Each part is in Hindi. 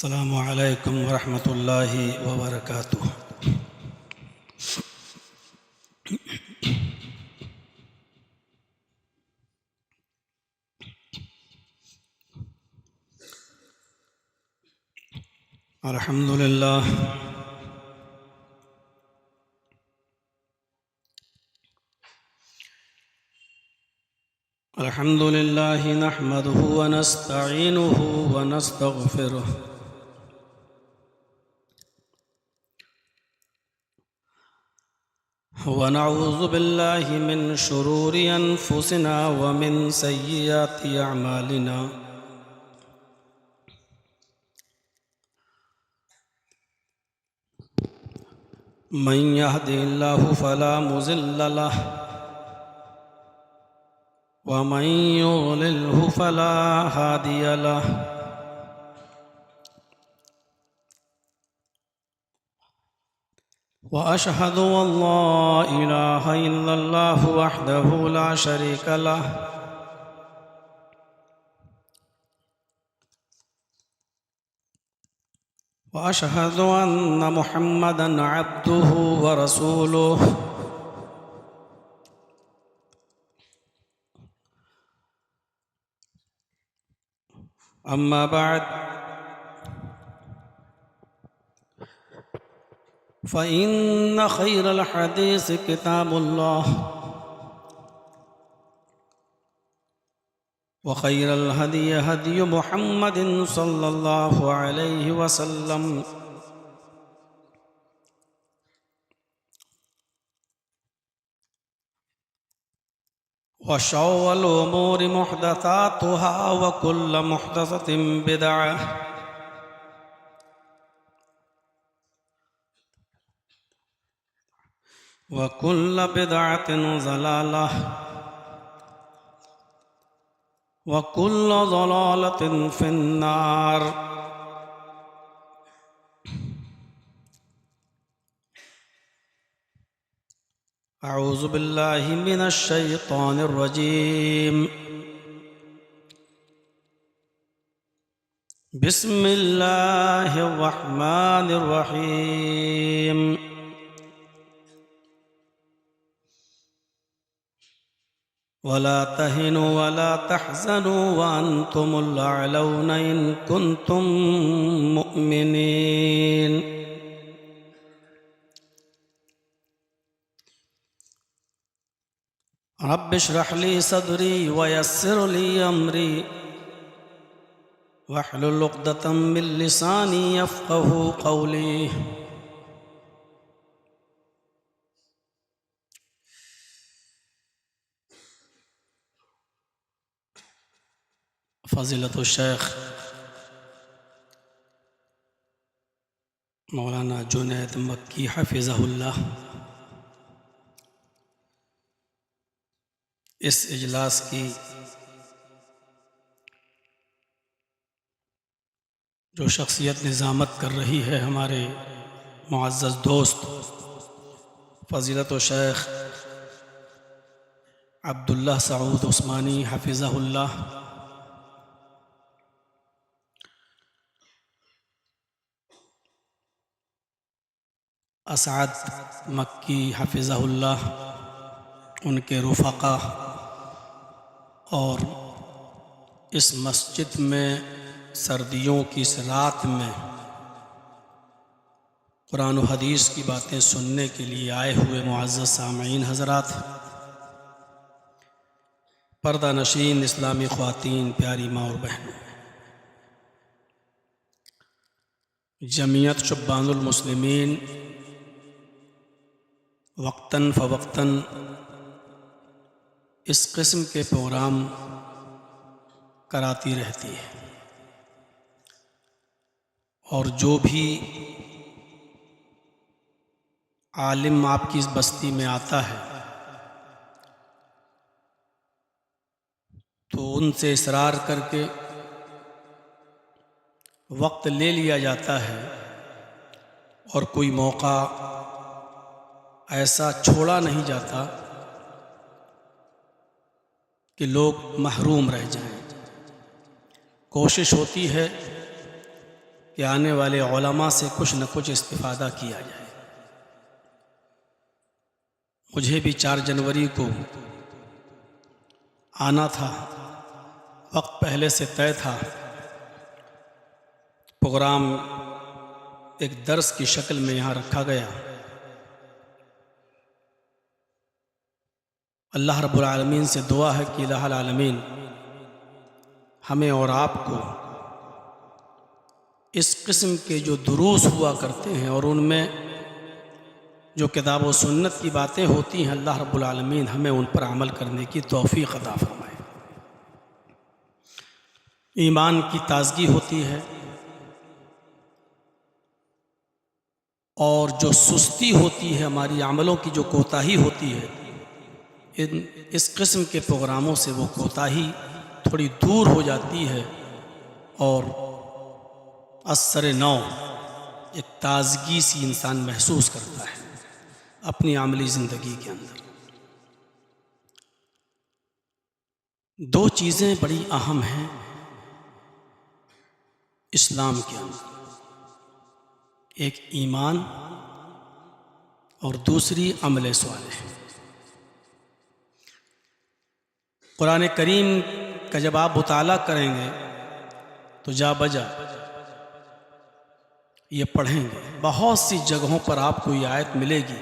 अस्सलामु अलैकुम वरहमतुल्लाहि वबरकातुह। अल्हम्दुलिल्लाह अल्हम्दुलिल्लाहि नहमदुहु व नस्तईनुहु व नस्तगफिरुह व नऊज़ु बिल्लाहि मिन शुरूरि अनफुसिना व मिन सय्यिआति अअमालिना। मन यहदिहिल्लाहु फला मुज़िल्ल लहु व मन युज़लिल्हु फला हादिय लहु। व अशहदु अल्ला इलाहा इल्लल्लाहु वहदहु ला शरीक लहु व अशहदु अन्न मुहम्मदन अब्दुहु व रसूलुहु। अम्मा बाद फ़इन्न खैरल हदीस किताबुल्लाह व खैरल हदी हदी मुहम्मदिन सल्लल्लाहु अलैहि वसल्लम व शर्रल उमूरि मुहदसातुहा व कुल्लु मुहदसतिन बिदअह व कुल्लु बिदअतिन ज़लालह व कुल्लु ज़लालतिन फिन्नार। अऊज़ु बिल्लाहि मिनश शैतानिर रजीम। बिस्मिल्लाहिर रहमानिर रहीम। वला तहिनु वला तहज़नु व अंतुमुल अअलौना इन कुंतुम मुअमिनीन। रब्बि इश्रह ली सदरी व यस्सिर ली अमरी वहलुल उक़दतम मिन लिसानी यफ़क़हू क़ौली। फ़ज़ीलतुल शेख मौलाना जुनैद मक्की हफ़िज़हुल्लाह इस इजलास की जो शख्सियत निज़ामत कर रही है, हमारे मुअज़्ज़ज़ दोस्त फ़ज़ीलतुल शेख अब्दुल्लाह सऊद उस्मानी हफ़िज़हुल्लाह, असअद मक्की हफ़िज़हुल्लाह, उनके रुफ़क़ा और इस मस्जिद में सर्दियों की इस रात में कुरान और हदीस की बातें सुनने के लिए आए हुए मुअज़्ज़ज़ सामईन हज़रात, पर्दा नशीन इस्लामी ख़वातीन, प्यारी माँ और बहनों, जमीयत शुब्बानुल मुस्लिमीन वक्तन फ़वक्तन इस किस्म के प्रोग्राम कराती रहती है और जो भी आलिम आपकी इस बस्ती में आता है तो उनसे इसरार करके वक्त ले लिया जाता है और कोई मौका ऐसा छोड़ा नहीं जाता कि लोग महरूम रह जाएं। कोशिश होती है कि आने वाले उलमा से कुछ न कुछ इस्तिफ़ादा किया जाए। मुझे भी 4 जनवरी को आना था, वक्त पहले से तय था। प्रोग्राम एक दर्स की शक्ल में यहाँ रखा गया। अल्लाह रब्बुल आलमीन से दुआ है कि इलाहुल आलमीन हमें और आपको इस किस्म के जो दुरूस हुआ करते हैं और उनमें जो किताब व सुन्नत की बातें होती हैं, अल्लाह रब्बुल आलमीन हमें उन पर अमल करने की तौफ़ीक़ अता फ़रमाए। ईमान की ताज़गी होती है और जो सुस्ती होती है, हमारी अमलों की जो कोताही होती है, इस किस्म के प्रोग्रामों से वो कोताही थोड़ी दूर हो जाती है और असर नौ एक ताज़गी सी इंसान महसूस करता है अपनी आमली ज़िंदगी के अंदर। 2 चीज़ें बड़ी अहम हैं इस्लाम के अंदर, एक ईमान और दूसरी अमल सालेह। कुरान करीम का जब आप मुताला करेंगे तो जा बजा ये पढ़ेंगे, बहुत सी जगहों पर आपको ये आयत मिलेगी,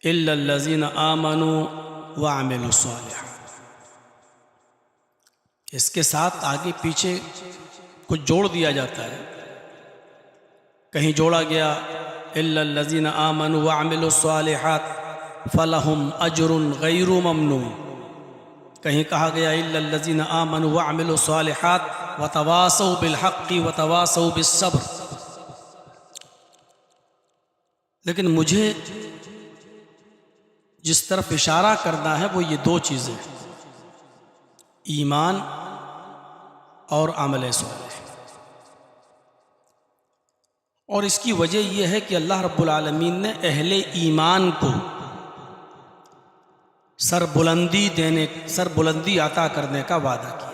इल्लल्लज़ीना आमनू व अमिलुस सालिहात। इसके साथ आगे पीछे कुछ जोड़ दिया जाता है। कहीं जोड़ा गया इल्लल्लज़ीना आमनू व अमिलुस सालिहात फलहुम अजरुन गैरु ममनून। कहीं कहा गया इल्लल्लज़ीना आमनू व अमिलुस सालिहात व तवासौ बिल हक़्क़ि व तवासौ बिस सब्र। लेकिन मुझे जिस तरफ इशारा करना है वो ये 2 चीज़ें हैं, ईमान और अमल सालेह। और इसकी वजह यह है कि अल्लाह रब्बुल आलमीन ने अहले ईमान को सरबुलंदी अता करने का वादा किया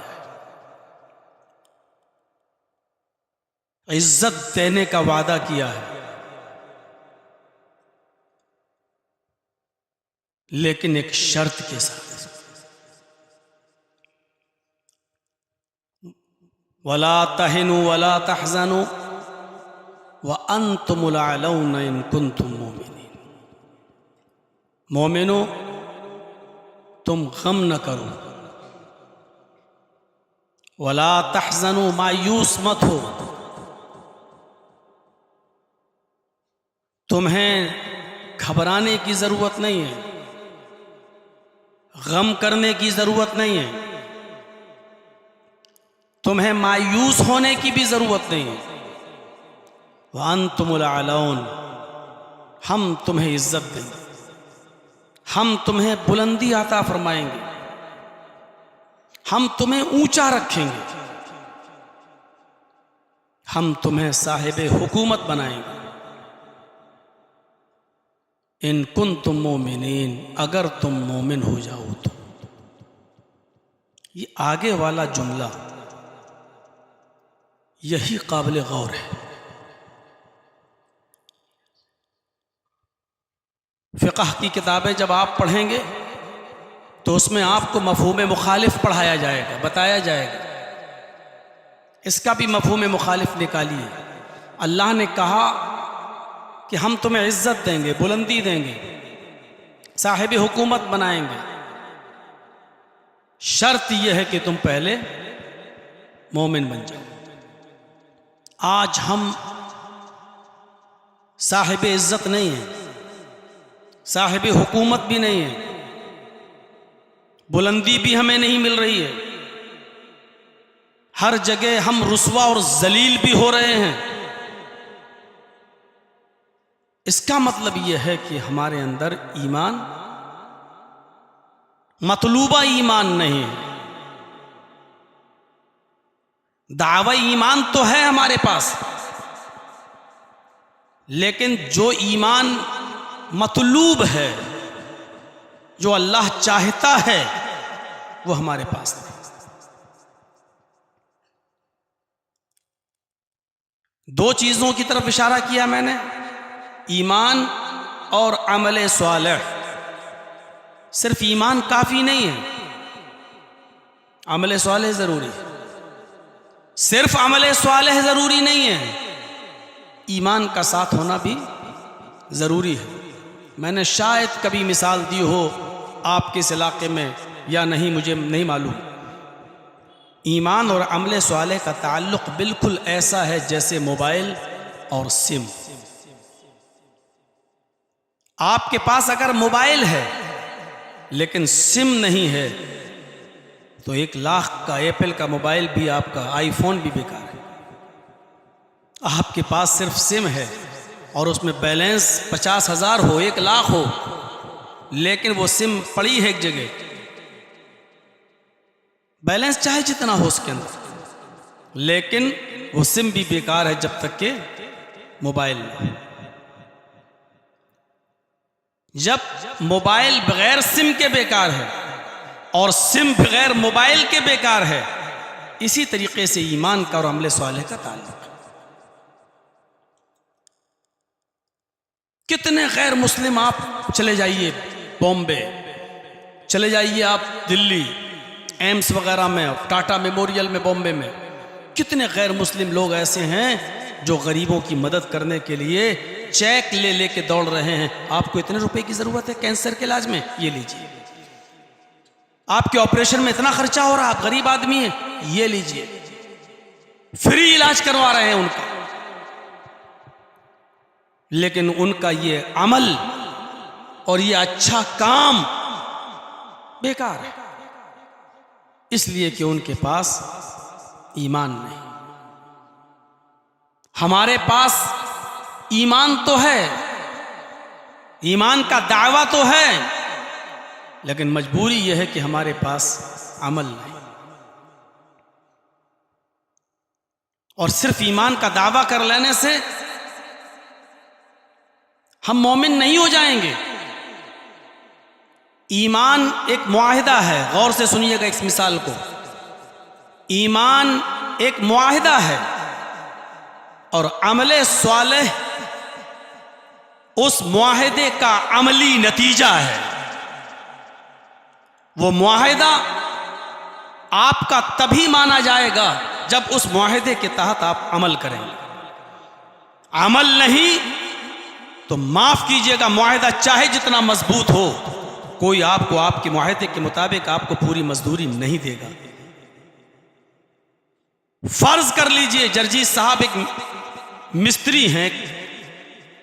है, इज्जत देने का वादा किया है। लेकिन एक शर्त के साथ, वला तहिनु वला तहज़नु व अंतुमुल अअलौना इन कुंतुम मोमिनीन। मोमिनो, तुम गम न करो, वला तहज़नु, मायूस मत हो, तुम्हें घबराने की ज़रूरत नहीं है, गम करने की ज़रूरत नहीं है, तुम्हें मायूस होने की भी ज़रूरत नहीं है। व अंतुमुल अअलौन, हम तुम्हें इज्जत देंगे, हम तुम्हें बुलंदी अता फरमाएंगे, हम तुम्हें ऊंचा रखेंगे, हम तुम्हें साहिब हुकूमत बनाएंगे। इन कुंतुम मोमिनीन, अगर तुम मोमिन हो जाओ तो। ये आगे वाला जुमला यही काबिल गौर है। फ़िक़्ह की किताबें जब आप पढ़ेंगे तो उसमें आपको मफ़हूम मुखालिफ पढ़ाया जाएगा, बताया जाएगा, इसका भी मफ़हूम मुखालिफ निकालिए। अल्लाह ने कहा कि हम तुम्हें इज्जत देंगे, बुलंदी देंगे, साहिब हुकूमत बनाएंगे, शर्त यह है कि तुम पहले मोमिन बन जाओ। आज हम साहिब इज्जत नहीं हैं, साहिब हुकूमत भी नहीं है, बुलंदी भी हमें नहीं मिल रही है, हर जगह हम रुस्वा और जलील भी हो रहे हैं। इसका मतलब यह है कि हमारे अंदर ईमान, मतलूबा ईमान नहीं है। दावा ईमान तो है हमारे पास, लेकिन जो ईमान मतलूब है, जो अल्लाह चाहता है, वो हमारे पास नहीं। दो चीज़ों की तरफ इशारा किया मैंने, ईमान और अमल स्वालिह। सिर्फ ईमान काफ़ी नहीं है, अमल स्वालिह ज़रूरी है। सिर्फ अमल स्वालिह ज़रूरी नहीं है, ईमान का साथ होना भी ज़रूरी है। मैंने शायद कभी मिसाल दी हो आपके इस इलाके में या नहीं, मुझे नहीं मालूम। ईमान और अमल स्वालिह का ताल्लुक़ बिल्कुल ऐसा है जैसे मोबाइल और सिम। आपके पास अगर मोबाइल है लेकिन सिम नहीं है तो 1 लाख का एप्पल का मोबाइल भी, आपका आईफोन भी बेकार है। आपके पास सिर्फ सिम है और उसमें बैलेंस 50,000 हो, 1 लाख हो, लेकिन वो सिम पड़ी है एक जगह, बैलेंस चाहे जितना हो उसके अंदर, लेकिन वो सिम भी बेकार है जब तक के मोबाइल में। जब मोबाइल बगैर सिम के बेकार है और सिम बगैर मोबाइल के बेकार है, इसी तरीके से ईमान का और अमल स्वालिह का ताल्लुक। कितने गैर मुस्लिम, आप चले जाइए बॉम्बे, चले जाइए आप दिल्ली एम्स वगैरह में, टाटा मेमोरियल में बॉम्बे में, कितने गैर मुस्लिम लोग ऐसे हैं जो गरीबों की मदद करने के लिए चेक ले लेके दौड़ रहे हैं। आपको इतने रुपए की जरूरत है कैंसर के इलाज में, ये लीजिए। आपके ऑपरेशन में इतना खर्चा हो रहा, आप गरीब आदमी हैं, ये लीजिए। फ्री इलाज करवा रहे हैं उनका, लेकिन उनका ये अमल और ये अच्छा काम बेकार है, इसलिए कि उनके पास ईमान नहीं। हमारे पास ईमान तो है, ईमान का दावा तो है, लेकिन मजबूरी यह है कि हमारे पास अमल नहीं। और सिर्फ ईमान का दावा कर लेने से हम मोमिन नहीं हो जाएंगे। ईमान एक मुआहिदा है, गौर से सुनिएगा इस मिसाल को। ईमान एक मुआहिदा है और अमले स्वालिह उस मुआहिदे का अमली नतीजा है। वो मुआहिदा आपका तभी माना जाएगा जब उस मुआहिदे के तहत आप अमल करेंगे। अमल नहीं तो माफ कीजिएगा, मुआहिदा चाहे जितना मजबूत हो, कोई आपको आपके मुआहिदे के मुताबिक आपको पूरी मजदूरी नहीं देगा। फर्ज कर लीजिए जर्जीस साहब एक मिस्त्री हैं,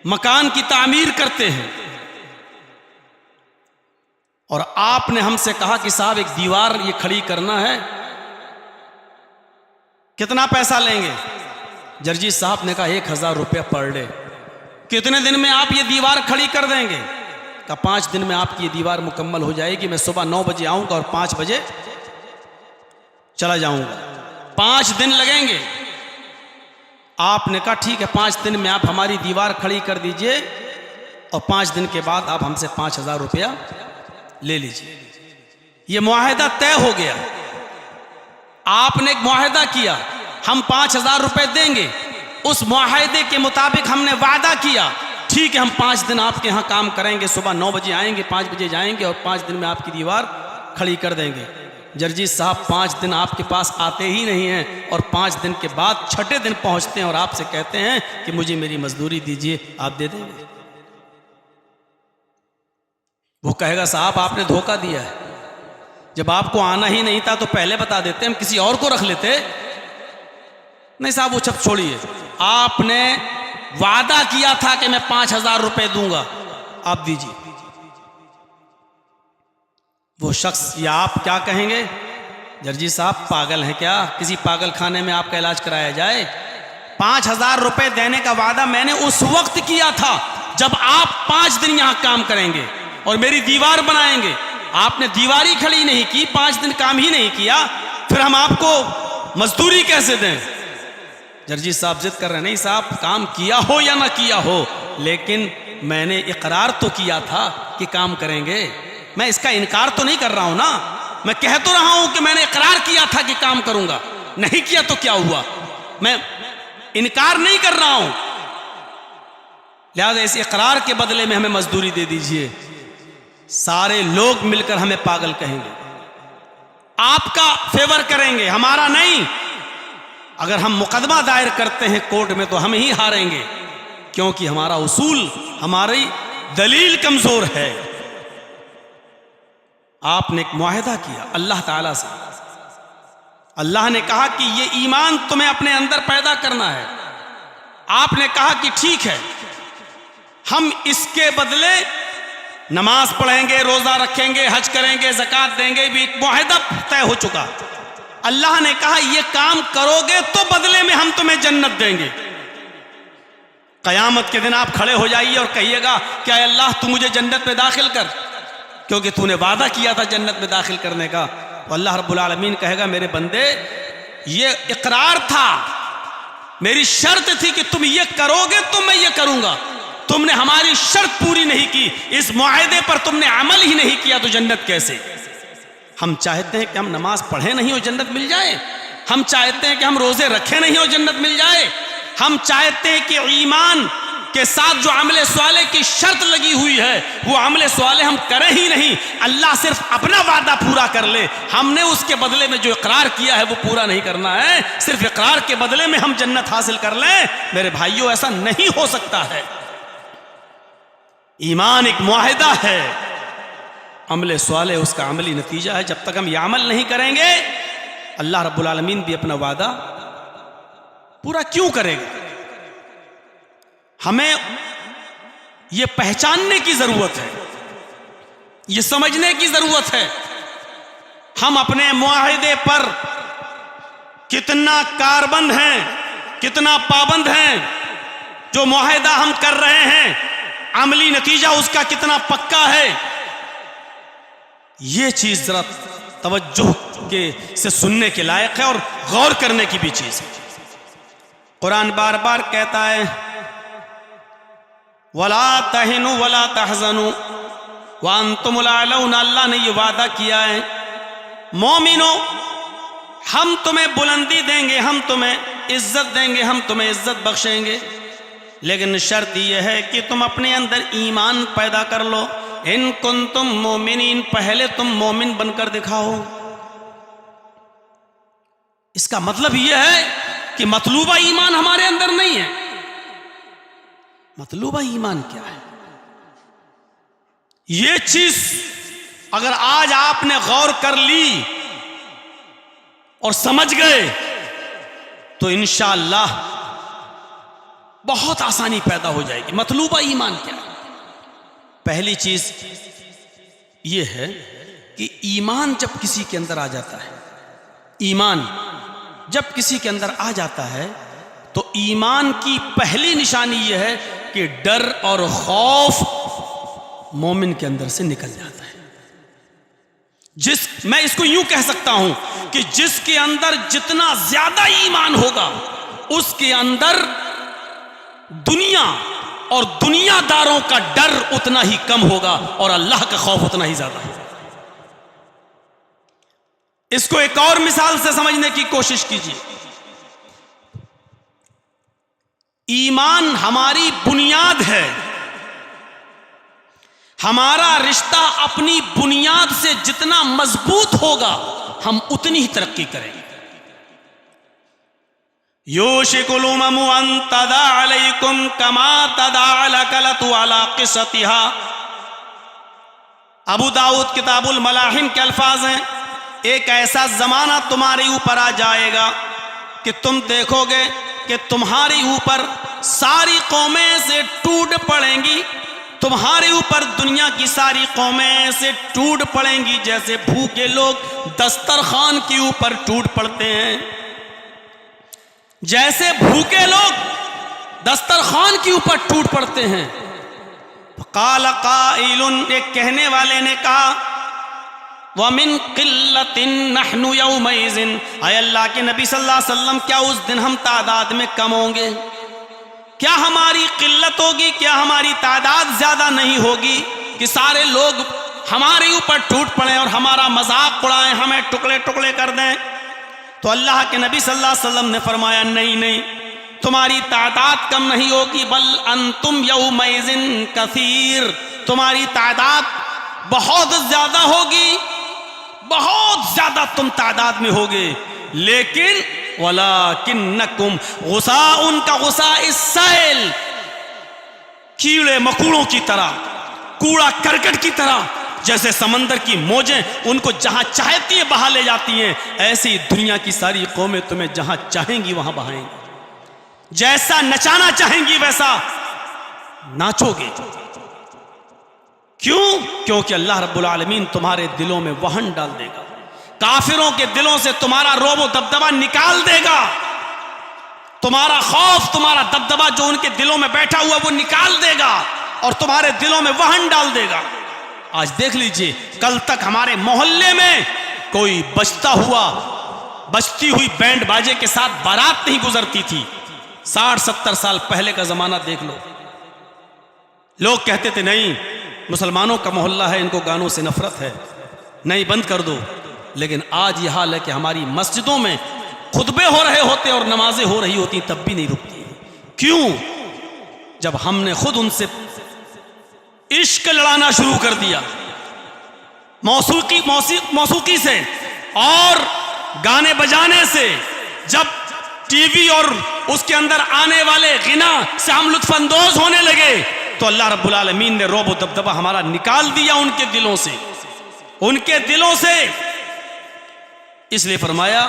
मकान की तामीर करते हैं, और आपने हमसे कहा कि साहब एक दीवार ये खड़ी करना है, कितना पैसा लेंगे? जर्जीस साहब ने कहा 1,000 रुपया पर डे। कितने दिन में आप ये दीवार खड़ी कर देंगे? का 5 दिन में आपकी ये दीवार मुकम्मल हो जाएगी। मैं सुबह 9 बजे आऊंगा और 5 बजे चला जाऊंगा, 5 दिन लगेंगे। आपने कहा ठीक है, 5 दिन में आप हमारी दीवार खड़ी कर दीजिए और 5 दिन के बाद आप हमसे 5,000 रुपया ले लीजिए। ये मुआहिदा तय हो गया। आपने एक मुआहिदा किया, हम 5,000 रुपए देंगे। उस मुआहिदे के मुताबिक हमने वादा किया, ठीक है हम 5 दिन आपके यहाँ काम करेंगे, सुबह 9 बजे आएंगे, 5 बजे जाएंगे और 5 दिन में आपकी दीवार खड़ी कर देंगे। जर्जीस साहब 5 दिन आपके पास आते ही नहीं हैं और 5 दिन के बाद 6ठे दिन पहुंचते हैं और आपसे कहते हैं कि मुझे मेरी मजदूरी दीजिए, आप दे देंगे? वो कहेगा साहब आपने धोखा दिया है, जब आपको आना ही नहीं था तो पहले बता देते, हम किसी और को रख लेते। नहीं साहब वो सब छोड़िए, आपने वादा किया था कि मैं 5,000 रुपए दूंगा, आप दीजिए। वो शख्स या आप क्या कहेंगे? जर्जीस साहब पागल हैं क्या? किसी पागल खाने में आपका इलाज कराया जाए? 5,000 रुपए देने का वादा मैंने उस वक्त किया था जब आप 5 दिन यहां काम करेंगे और मेरी दीवार बनाएंगे। आपने दीवार ही खड़ी नहीं की, 5 दिन काम ही नहीं किया, फिर हम आपको मजदूरी कैसे दें? जर्जीस साहब जिद कर रहे हैं, नहीं साहब काम किया हो या ना किया हो, लेकिन मैंने इकरार तो किया था कि काम करेंगे। मैं इसका इनकार तो नहीं कर रहा हूं ना, मैं कह तो रहा हूं कि मैंने इकरार किया था कि काम करूंगा। नहीं किया तो क्या हुआ? मैं इनकार नहीं कर रहा हूं, लिहाजा इस इकरार के बदले में हमें मजदूरी दे दीजिए। सारे लोग मिलकर हमें पागल कहेंगे, आपका फेवर करेंगे, हमारा नहीं। अगर हम मुकदमा दायर करते हैं कोर्ट में तो हम ही हारेंगे, क्योंकि हमारा उसूल, हमारी दलील कमजोर है। आपने एक मुआहिदा किया अल्लाह ताला से, अल्लाह ने कहा कि ये ईमान तुम्हें अपने अंदर पैदा करना है। आपने कहा कि ठीक है, हम इसके बदले नमाज पढ़ेंगे, रोजा रखेंगे, हज करेंगे, ज़कात देंगे, भी एक मुआहिदा तय हो चुका। अल्लाह ने कहा ये काम करोगे तो बदले में हम तुम्हें जन्नत देंगे। क़यामत के दिन आप खड़े हो जाइए और कहिएगा क्या अल्लाह तू मुझे जन्नत में दाखिल कर, क्योंकि तूने वादा किया था जन्नत में दाखिल करने का। तो अल्लाह रब्बुल आलमीन कहेगा मेरे बंदे ये इकरार था, मेरी शर्त थी कि तुम ये करोगे तो मैं ये करूंगा, तुमने हमारी शर्त पूरी नहीं की, इस मुआहिदे पर तुमने अमल ही नहीं किया, तो जन्नत कैसे। हम चाहते हैं कि हम नमाज पढ़े नहीं हो जन्नत मिल जाए, हम चाहते हैं कि हम रोजे रखे नहीं हो जन्नत मिल जाए, हम चाहते हैं कि ईमान के साथ जो अमले स्वाले की शर्त लगी हुई है वो अमले स्वाले हम करें ही नहीं, अल्लाह सिर्फ अपना वादा पूरा कर ले, हमने उसके बदले में जो इकरार किया है वो पूरा नहीं करना है, सिर्फ इकरार के बदले में हम जन्नत हासिल कर लें। मेरे भाइयों ऐसा नहीं हो सकता है। ईमान एक मुआहिदा है, अमले स्वाले उसका अमली नतीजा है। जब तक हम यह अमल नहीं करेंगे अल्लाह रब्बुल आलमीन भी अपना वादा पूरा क्यों करेगा। हमें यह पहचानने की जरूरत है, यह समझने की जरूरत है हम अपने मुआहिदे पर कितना कारबंद हैं, कितना पाबंद हैं। जो मुआहिदा हम कर रहे हैं अमली नतीजा उसका कितना पक्का है, यह चीज जरा तवज्जो के से सुनने के लायक है और गौर करने की भी चीज है। कुरान बार बार कहता है वला तहिनु वला तहज़नु व अंतुमुल आलौन, अल्लाह ने यह वादा किया है मोमिनो हम तुम्हें बुलंदी देंगे, हम तुम्हें इज्जत देंगे, हम तुम्हें इज्जत बख्शेंगे, लेकिन शर्त यह है कि तुम अपने अंदर ईमान पैदा कर लो। इन कुंतुम मोमिनीन, पहले तुम मोमिन बनकर दिखाओ। इसका मतलब यह है कि मतलूबा ईमान हमारे अंदर नहीं है। मतलूबा ईमान क्या है, यह चीज अगर आज आपने गौर कर ली और समझ गए तो इंशाअल्लाह बहुत आसानी पैदा हो जाएगी। मतलूबा ईमान क्या है? पहली चीज यह है कि ईमान जब किसी के अंदर आ जाता है, ईमान जब किसी के अंदर आ जाता है तो ईमान की पहली निशानी यह है कि डर और खौफ मोमिन के अंदर से निकल जाता है। मैं इसको यूं कह सकता हूं कि जिसके अंदर जितना ज्यादा ईमान होगा उसके अंदर दुनिया और दुनियादारों का डर उतना ही कम होगा और अल्लाह का खौफ उतना ही ज्यादा होगा। इसको एक और मिसाल से समझने की कोशिश कीजिए। ईमान हमारी बुनियाद है, हमारा रिश्ता अपनी बुनियाद से जितना मजबूत होगा हम उतनी ही तरक्की करेंगे। योशिकुल उममु अन तदा अलैकुम कमा तदा अलकलतु अला क़िसतिहा। अबू दाऊद किताबुल मलाहिम के अल्फाज हैं, एक ऐसा जमाना तुम्हारे ऊपर आ जाएगा कि तुम देखोगे कि तुम्हारे ऊपर सारी कौमें से टूट पड़ेंगी, तुम्हारे ऊपर दुनिया की सारी कौमें से टूट पड़ेंगी जैसे भूखे लोग दस्तरखान के ऊपर टूट पड़ते हैं, जैसे भूखे लोग दस्तरखान के ऊपर टूट पड़ते हैं। क़ाल क़ाइलुन, एक कहने वाले ने कहा वमिन क़िल्लतिन नहनु यौमइज़िन, आय अल्लाह के नबी सल्लल्लाहु अलैहि वसल्लम क्या उस दिन हम तादाद में कम होंगे? क्या हमारी किल्लत होगी? क्या हमारी तादाद ज्यादा नहीं होगी कि सारे लोग हमारे ऊपर टूट पड़े और हमारा मजाक उड़ाएं, हमें टुकड़े टुकड़े कर दें? तो अल्लाह के नबी सल्लल्लाहु अलैहि वसल्लम ने फरमाया नहीं नहीं, तुम्हारी तादाद कम नहीं होगी, बल अंतुम यौमइज़िन कसीर, तुम्हारी तादाद बहुत ज्यादा होगी, बहुत ज्यादा तुम तादाद में होगे। लेकिन वलाकिन्नकुम गुसाउन का गुसा इस्साइल, कीड़े मकोड़ों की तरह, कूड़ा करकट की तरह, जैसे समंदर की मौजें उनको जहां चाहती है बहा ले जाती हैं, ऐसे ही दुनिया की सारी कौमें तुम्हें जहां चाहेंगी वहां बहाएंगी। जैसा नचाना चाहेंगी वैसा नाचोगे। क्यों? क्योंकि अल्लाह रब्बुल आलमीन तुम्हारे दिलों में वहन डाल देगा, काफिरों के दिलों से तुम्हारा रोब व दबदबा निकाल देगा, तुम्हारा खौफ, तुम्हारा दबदबा जो उनके दिलों में बैठा हुआ वो निकाल देगा और तुम्हारे दिलों में वहन डाल देगा। आज देख लीजिए, कल तक हमारे मोहल्ले में कोई बजती हुई बैंड बाजे के साथ बारात नहीं गुजरती थी। 60-70 साल पहले का जमाना देख लो। लोग कहते थे नहीं, मुसलमानों का मोहल्ला है, इनको गानों से नफरत है, नहीं बंद कर दो। लेकिन आज यह हाल है कि हमारी मस्जिदों में खुतबे हो रहे होते और नमाजें हो रही होती तब भी नहीं रुकती। क्यों? जब हमने खुद उनसे इश्क लड़ाना शुरू कर दिया, मौसीकी से और गाने बजाने से, जब टीवी और उसके अंदर आने वाले गिना से हम लुत्फानंदोज होने लगे, तो अल्लाह रब्बुल आलमीन ने रोब व दबदबा हमारा निकाल दिया उनके दिलों से, उनके दिलों से। इसलिए फरमाया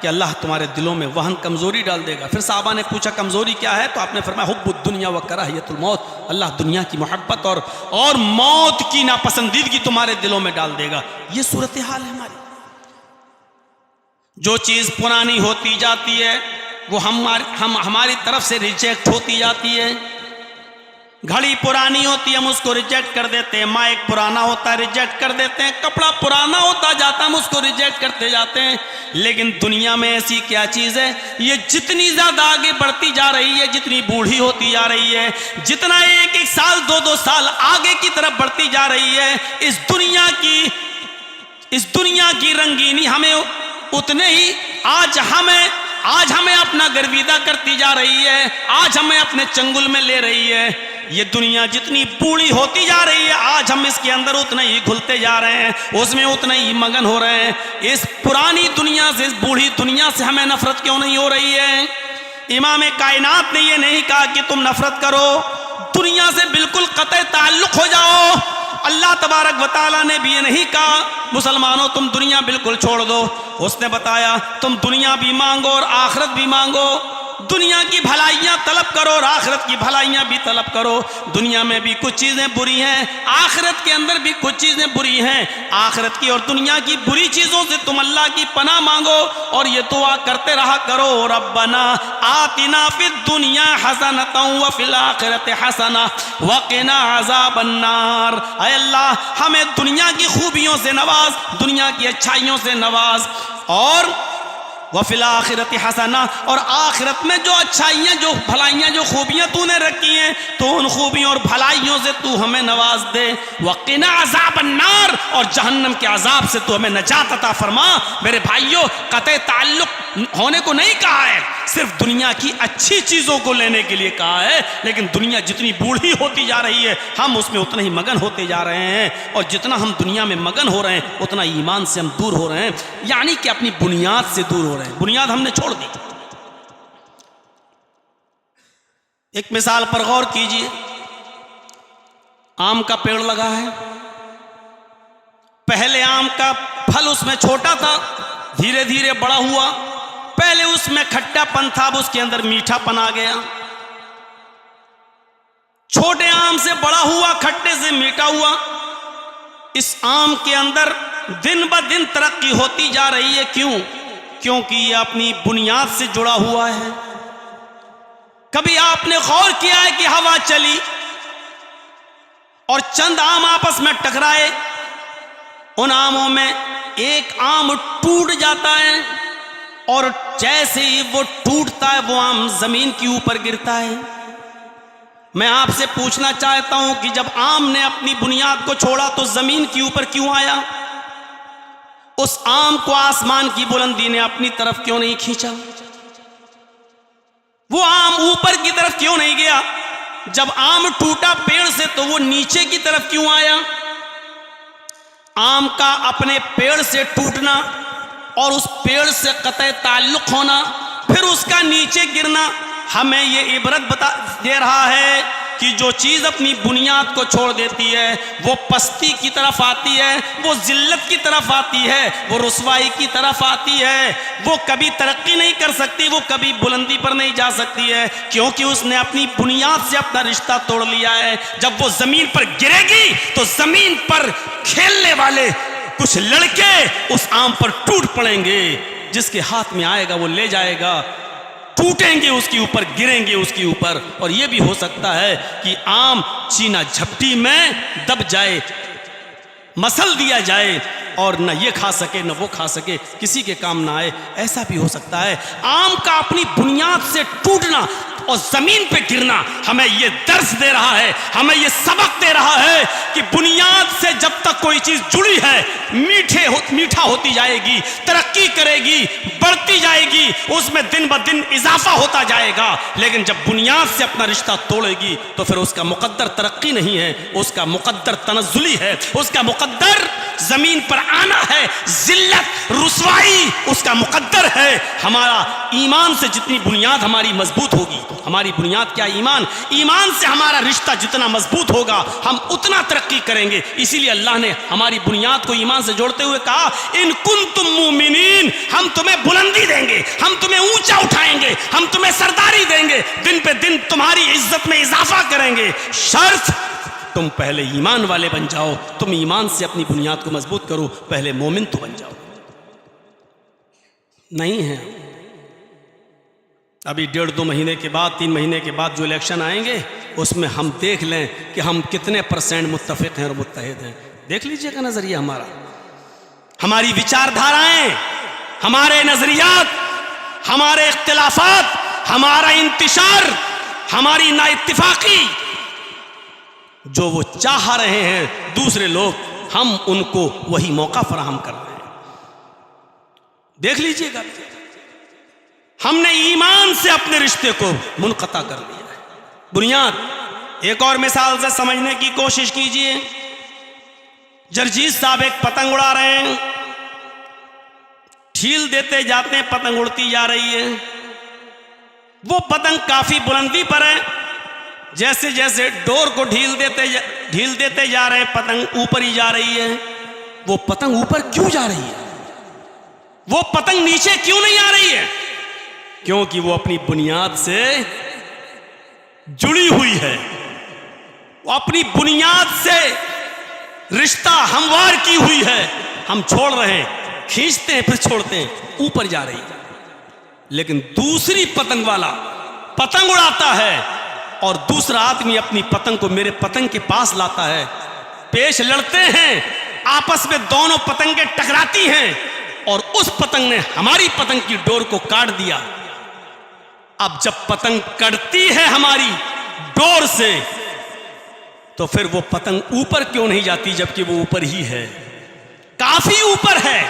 कि अल्लाह तुम्हारे दिलों में वहन, कमजोरी डाल देगा। फिर साहबा ने पूछा कमजोरी क्या है? तो आपने फरमाया हुब्बुद दुनिया व कराहियतुल मौत, अल्लाह दुनिया की मोहब्बत और मौत की नापसंदीदगी तुम्हारे दिलों में डाल देगा। ये सूरत हाल है हमारी। जो चीज पुरानी होती जाती है वो हमारी तरफ से रिजेक्ट होती जाती है। घड़ी पुरानी होती है, हम उसको रिजेक्ट कर देते हैं। माइक पुराना होता है, रिजेक्ट कर देते हैं। कपड़ा पुराना होता जाता है, हम उसको रिजेक्ट करते जाते हैं। लेकिन दुनिया में ऐसी क्या चीज़ है, ये जितनी ज़्यादा आगे बढ़ती जा रही है, जितनी बूढ़ी होती जा रही है, जितना एक एक साल 2-2 साल आगे की तरफ बढ़ती जा रही है, इस दुनिया की रंगीनी हमें उतने ही आज हमें अपना गर्विदा करती जा रही है, आज हमें अपने चंगुल में ले रही है। ये दुनिया जितनी बूढ़ी होती जा रही है, आज हम इसके अंदर उतना ही घुलते जा रहे हैं, उसमें उतना ही मगन हो रहे हैं। इस पुरानी दुनिया से, इस बूढ़ी दुनिया से हमें नफरत क्यों नहीं हो रही है? इमाम कायनात ने ये नहीं कहा कि तुम नफरत करो, दुनिया से बिल्कुल कतई ताल्लुक हो जाओ। अल्लाह तबारक व तआला ने भी ये नहीं कहा मुसलमानों तुम दुनिया बिल्कुल छोड़ दो। उसने बताया तुम दुनिया भी मांगो और आखिरत भी मांगो, दुनिया की भलाइयाँ तलब करो और आखिरत की भलाइयाँ भी तलब करो। दुनिया में भी कुछ चीज़ें बुरी हैं, आखिरत के अंदर भी कुछ चीज़ें बुरी हैं। आखिरत की और दुनिया की बुरी चीज़ों से तुम अल्लाह की पनाह मांगो और ये दुआ करते रहा करो, रब्बना आतिना फिद दुनिया हसनतन व फिल आखिरति हसना व क़िना अज़ाबन्नार। ऐ अल्लाह हमें दुनिया की खूबियों से नवाज, दुनिया की अच्छाइयों से नवाज, और वफिल आखिरति हसना, और आखिरत में जो अच्छाइयाँ, जो भलाइयाँ, जो खूबियाँ तूने रखी हैं, तो उन खूबियों और भलाइयों से तू हमें नवाज दे। वक़िना अज़ाबन्नार, और जहन्नम के अजाब से तू हमें नजात अता फरमा। मेरे भाइयों, कतई ताल्लुक होने को नहीं कहा है, सिर्फ दुनिया की अच्छी चीज़ों को लेने के लिए कहा है। लेकिन दुनिया जितनी बूढ़ी होती जा रही है, हम उसमें उतने ही मगन होते जा रहे हैं, और जितना हम दुनिया में मगन हो रहे हैं उतना ईमान से हम दूर हो रहे हैं, यानी कि अपनी बुनियाद से दूर हो रहे हैं। बुनियाद हमने छोड़ दी। एक मिसाल पर गौर कीजिए, आम का पेड़ लगा है, पहले आम का फल उसमें छोटा था, धीरे धीरे बड़ा हुआ, पहले उसमें खट्टापन था, अब उसके अंदर मीठापन आ गया। छोटे आम से बड़ा हुआ, खट्टे से मीठा हुआ। इस आम के अंदर दिन ब दिन तरक्की होती जा रही है। क्यों? क्योंकि ये अपनी बुनियाद से जुड़ा हुआ है। कभी आपने गौर किया है कि हवा चली और चंद आम आपस में टकराए, उन आमों में एक आम टूट जाता है, और जैसे ही वो टूटता है वो आम जमीन के ऊपर गिरता है। मैं आपसे पूछना चाहता हूं कि जब आम ने अपनी बुनियाद को छोड़ा तो जमीन के ऊपर क्यों आया? उस आम को आसमान की बुलंदी ने अपनी तरफ क्यों नहीं खींचा? वो आम ऊपर की तरफ क्यों नहीं गया? जब आम टूटा पेड़ से तो वो नीचे की तरफ क्यों आया? आम का अपने पेड़ से टूटना और उस पेड़ से कतई ताल्लुक होना, फिर उसका नीचे गिरना हमें ये इबरत दे रहा है कि जो चीज़ अपनी बुनियाद को छोड़ देती है वो पस्ती की तरफ आती है, वो जिल्लत की तरफ आती है, वो रुसवाई की तरफ आती है। वो कभी तरक्की नहीं कर सकती, वो कभी बुलंदी पर नहीं जा सकती है, क्योंकि उसने अपनी बुनियाद से अपना रिश्ता तोड़ लिया है। जब वो ज़मीन पर गिरेगी तो ज़मीन पर खेलने वाले कुछ लड़के उस आम पर टूट पड़ेंगे, जिसके हाथ में आएगा वो ले जाएगा, टूटेंगे उसके ऊपर, गिरेंगे उसके ऊपर। और यह भी हो सकता है कि आम चीना झपटी में दब जाए, मसल दिया जाए और न ये खा सके न वो खा सके, किसी के काम ना आए, ऐसा भी हो सकता है। आम का अपनी बुनियाद से टूटना और जमीन पे गिरना हमें ये दर्स दे रहा है, हमें ये सबक दे रहा है कि बुनियाद से जब तक कोई चीज जुड़ी है मीठा होती जाएगी, तरक्की करेगी, बढ़ती जाएगी, उसमें दिन ब दिन इजाफा होता जाएगा। लेकिन जब बुनियाद से अपना रिश्ता तोड़ेगी तो फिर उसका मुकद्दर तरक्की नहीं है, उसका मुकद्दर तनज़्ज़ुली है, उसका मुकद्दर जमीन पर आना है, जिल्लत रुसवाई उसका मुकद्दर है। हमारा ईमान से जितनी बुनियाद हमारी मजबूत होगी, हमारी बुनियाद क्या ईमान, ईमान से हमारा रिश्ता जितना मजबूत होगा हम उतना तरक्की करेंगे। इसीलिए अल्लाह ने हमारी बुनियाद को ईमान से जोड़ते हुए कहा, इन कुंतुम मुमिनीन, हम तुम्हें बुलंदी देंगे, हम तुम्हें ऊंचा उठाएंगे, हम तुम्हें सरदारी देंगे, दिन पे दिन तुम्हारी इज्जत में इजाफा करेंगे। शर्त तुम पहले ईमान वाले बन जाओ, तुम ईमान से अपनी बुनियाद को मजबूत करो, पहले मोमिन तो बन जाओ। नहीं है अभी 1.5-2 महीने के बाद, 3 महीने के बाद जो इलेक्शन आएंगे उसमें हम देख लें कि हम कितने % मुत्तफिक हैं और मुत्तहिद हैं। देख लीजिएगा नजरिया हमारा, हमारी विचारधाराएं, हमारे नजरियात, हमारे इख्तिलाफात, हमारा इंतिशार, हमारी नाइत्तिफाकी, जो वो चाह रहे हैं दूसरे लोग, हम उनको वही मौका फराहम कर रहे हैं। देख लीजिएगा, हमने ईमान से अपने रिश्ते को मुनक़ता कर लिया है, बुनियाद। एक और मिसाल से समझने की कोशिश कीजिए। जरजीत साहब एक पतंग उड़ा रहे हैं, ढील देते जाते हैं, पतंग उड़ती जा रही है। वो पतंग काफी बुलंदी पर है, जैसे जैसे डोर को ढील देते जा रहे हैं, पतंग ऊपर ही जा रही है। वो पतंग ऊपर क्यों जा रही है? वो पतंग नीचे क्यों नहीं आ रही है? क्योंकि वो अपनी बुनियाद से जुड़ी हुई है, वो अपनी बुनियाद से रिश्ता हमवार की हुई है। हम छोड़ रहे हैं, खींचते हैं फिर छोड़ते हैं, ऊपर जा रही है। लेकिन दूसरी पतंग वाला पतंग उड़ाता है और दूसरा आदमी अपनी पतंग को मेरे पतंग के पास लाता है, पेश लड़ते हैं, आपस में दोनों पतंगें टकराती हैं और उस पतंग ने हमारी पतंग की डोर को काट दिया। अब जब पतंग कटती है हमारी डोर से तो फिर वो पतंग ऊपर क्यों नहीं जाती, जबकि वो ऊपर ही है, काफी ऊपर है,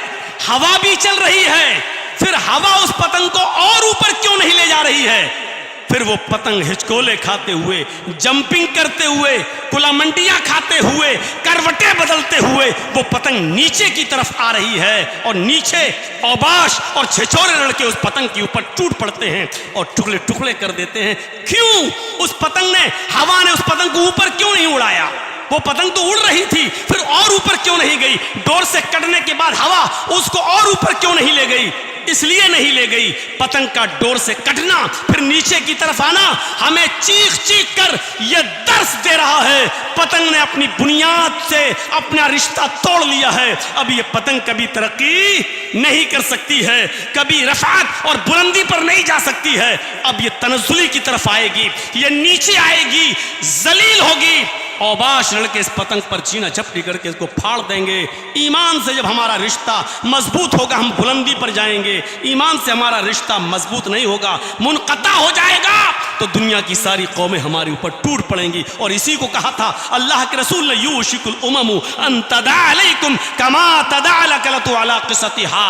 हवा भी चल रही है, फिर हवा उस पतंग को और ऊपर क्यों नहीं ले जा रही है? फिर वो पतंग हिचकोले खाते हुए, जंपिंग करते हुए, कुलामंडियां खाते हुए, करवटें बदलते हुए वो पतंग नीचे की तरफ आ रही है और नीचे औबाश और छिछोरे लड़के उस पतंग के ऊपर टूट पड़ते हैं और टुकड़े टुकड़े कर देते हैं। क्यों? उस पतंग ने, हवा ने उस पतंग को ऊपर क्यों नहीं उड़ाया? वो पतंग तो उड़ रही थी, फिर और ऊपर क्यों नहीं गई? डोर से कटने के बाद हवा उसको और ऊपर क्यों नहीं ले गई? इसलिए नहीं ले गई, पतंग का डोर से कटना फिर नीचे की तरफ आना हमें चीख चीख कर यह दर्स दे रहा है, पतंग ने अपनी बुनियाद से अपना रिश्ता तोड़ लिया है। अब ये पतंग कभी तरक्की नहीं कर सकती है, कभी रफ़ात और बुलंदी पर नहीं जा सकती है। अब ये तनज़्ज़ुली की तरफ आएगी, ये नीचे आएगी, जलील होगी। औबाश लड़के इस पतंग पर चीना झपटी करके इसको फाड़ देंगे। ईमान से जब हमारा रिश्ता मजबूत होगा हम बुलंदी पर जाएंगे, ईमान से हमारा रिश्ता मजबूत नहीं होगा, मुनक़ता हो जाएगा, तो दुनिया की सारी कौमें हमारे ऊपर टूट पड़ेंगी। और इसी को कहा था अल्लाह के रसूल ने, यूशिकुल उममु अन तदा अलैकुम कमा तदा अलकलतु अला क़िसतिहा।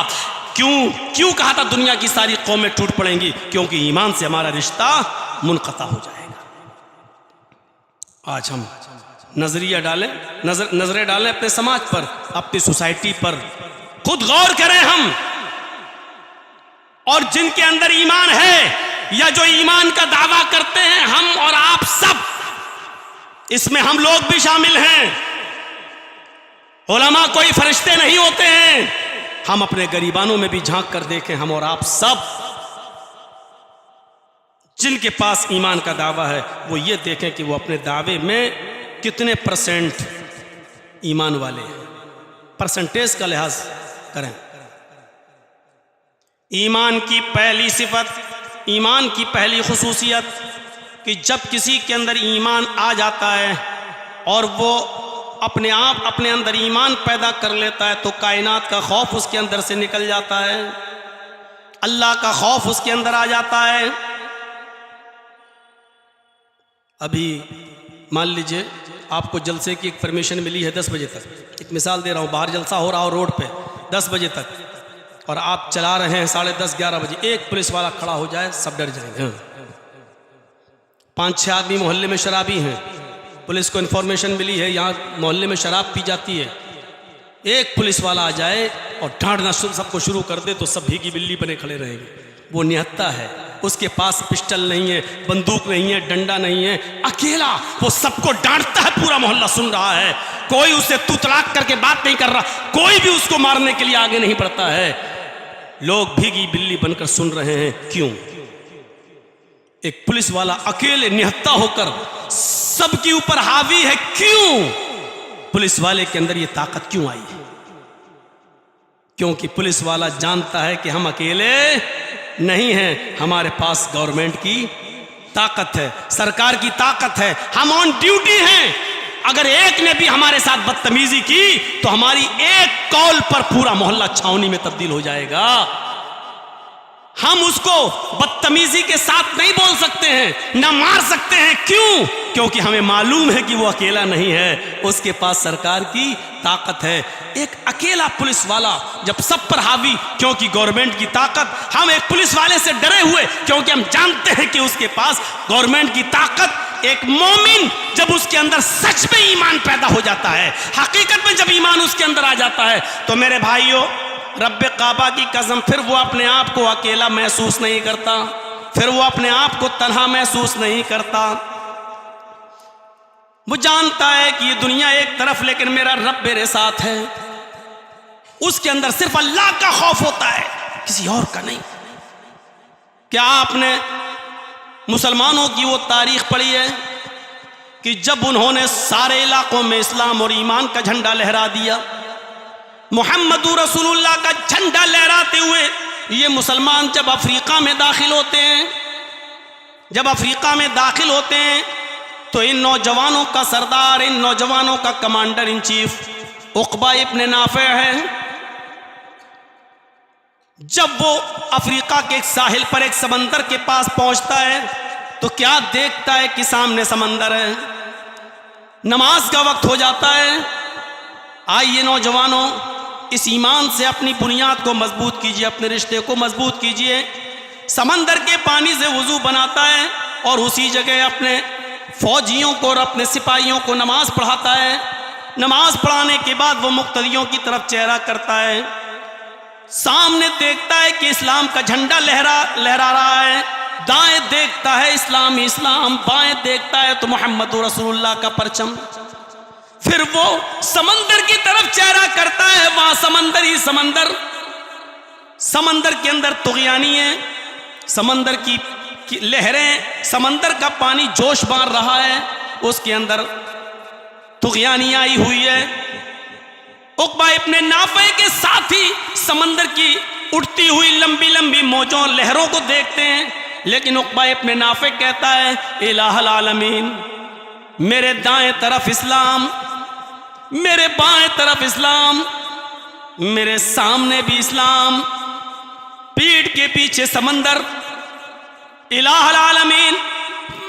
क्यों कहा था दुनिया की सारी कौमें टूट पड़ेंगी? क्योंकि ईमान से हमारा रिश्ता मुनक़ता हो जाएगा। आज हम नजरिया डालें, नजरें डालें अपने समाज पर, अपनी सोसाइटी पर, खुद गौर करें हम, और जिनके अंदर ईमान है या जो ईमान का दावा करते हैं, हम और आप सब, इसमें हम लोग भी शामिल हैं। उलमा कोई फरिश्ते नहीं होते हैं। हम अपने गरीबानों में भी झांक कर देखें, हम और आप सब जिनके पास ईमान का दावा है, वो ये देखें कि वो अपने दावे में कितने परसेंट ईमान वाले हैं। परसेंटेज का लिहाज करें। ईमान की पहली सिफत, ईमान की पहली खुसूसियत कि जब किसी के अंदर ईमान आ जाता है और वो अपने आप अपने अंदर ईमान पैदा कर लेता है, तो कायनात का खौफ उसके अंदर से निकल जाता है, अल्लाह का खौफ उसके अंदर आ जाता है। अभी मान लीजिए आपको जलसे की एक परमिशन मिली है 10 बजे तक, एक मिसाल दे रहा हूँ, बाहर जलसा हो रहा हो रोड पे 10 बजे तक, और आप चला रहे हैं 10:30 11 बजे, एक पुलिस वाला खड़ा हो जाए, सब डर जाएंगे। 5-6 आदमी मोहल्ले में शराबी हैं, पुलिस को इन्फॉर्मेशन मिली है यहाँ मोहल्ले में शराब पी जाती है, एक पुलिस वाला आ जाए और डांटना सबको शुरू कर दे, तो सब भीगी बिल्ली बने खड़े रहेंगे। वो निहत्ता है, उसके पास पिस्टल नहीं है, बंदूक नहीं है, डंडा नहीं है, अकेला वो सबको डांटता है, पूरा मोहल्ला सुन रहा है, कोई उसे तुतलाक करके बात नहीं कर रहा, कोई भी उसको मारने के लिए आगे नहीं बढ़ता है, लोग भीगी बिल्ली बनकर सुन रहे हैं। क्यों? एक पुलिस वाला अकेले निहत्ता होकर सबके ऊपर हावी है। क्यों? पुलिस वाले के अंदर ये ताकत क्यों आई है? क्योंकि पुलिस वाला जानता है कि हम अकेले नहीं हैं, हमारे पास गवर्नमेंट की ताकत है, सरकार की ताकत है, हम ऑन ड्यूटी हैं। अगर एक ने भी हमारे साथ बदतमीजी की तो हमारी एक कॉल पर पूरा मोहल्ला छावनी में तब्दील हो जाएगा। हम उसको बदतमीजी के साथ नहीं बोल सकते हैं, ना मार सकते हैं। क्यों? क्योंकि हमें मालूम है कि वो अकेला नहीं है, उसके पास सरकार की ताकत है। एक अकेला पुलिस वाला जब सब पर हावी, क्योंकि गवर्नमेंट की ताकत, हम एक पुलिस वाले से डरे हुए क्योंकि हम जानते हैं कि उसके पास गवर्नमेंट की ताकत। एक मोमिन जब उसके अंदर सच में ईमान पैदा हो जाता है, हकीकत में जब ईमान उसके अंदर आ जाता है, तो मेरे भाइयों, रब्बे काबा की कसम, फिर वो अपने आप को अकेला महसूस नहीं करता, फिर वो अपने आप को तन्हा महसूस नहीं करता। वो जानता है कि ये दुनिया एक तरफ, लेकिन मेरा रब मेरे साथ है। उसके अंदर सिर्फ अल्लाह का खौफ होता है, किसी और का नहीं। क्या आपने मुसलमानों की वो तारीख पढ़ी है कि जब उन्होंने सारे इलाकों में इस्लाम और ईमान का झंडा लहरा दिया, मुहम्मदुर रसूलुल्लाह का झंडा लहराते हुए ये मुसलमान जब अफ्रीका में दाखिल होते हैं, जब अफ्रीका में दाखिल होते हैं, तो इन नौजवानों का सरदार, इन नौजवानों का कमांडर इन चीफ उक़बा इब्न नाफ़े है। जब वो अफ्रीका के एक साहिल पर, एक समंदर के पास पहुंचता है, तो क्या देखता है कि सामने समंदर है, नमाज का वक्त हो जाता है। आइए नौजवानों, इस ईमान से अपनी बुनियाद को मजबूत कीजिए, अपने रिश्ते को मजबूत कीजिए। समंदर के पानी से वुजू बनाता है और उसी जगह अपने फौजियों को और अपने सिपाहियों को नमाज पढ़ाता है। नमाज पढ़ाने के बाद वो मुक्तदियों की तरफ चेहरा करता है, सामने देखता है कि इस्लाम का झंडा लहरा रहा है, दाएं देखता है इस्लाम ही इस्लाम, बाएं देखता है तो मोहम्मद रसूलुल्लाह का परचम। फिर वो समंदर की तरफ चेहरा करता है, वहां समंदर ही समंदर, समंदर के अंदर तुग़यानी है, समंदर की लहरें, समंदर का पानी जोश मार रहा है, उसके अंदर तुग़यानी आई हुई है। उक़बा इब्न नाफ़े के साथ ही समंदर की उठती हुई लंबी लंबी मौजों, लहरों को देखते हैं, लेकिन उक़बा इब्न नाफ़े कहता है, इलाहुल आलमीन, मेरे दाएं तरफ इस्लाम, मेरे बाएं तरफ इस्लाम, मेरे सामने भी इस्लाम, पीठ के पीछे समंदर। इलाहुल आलमीन,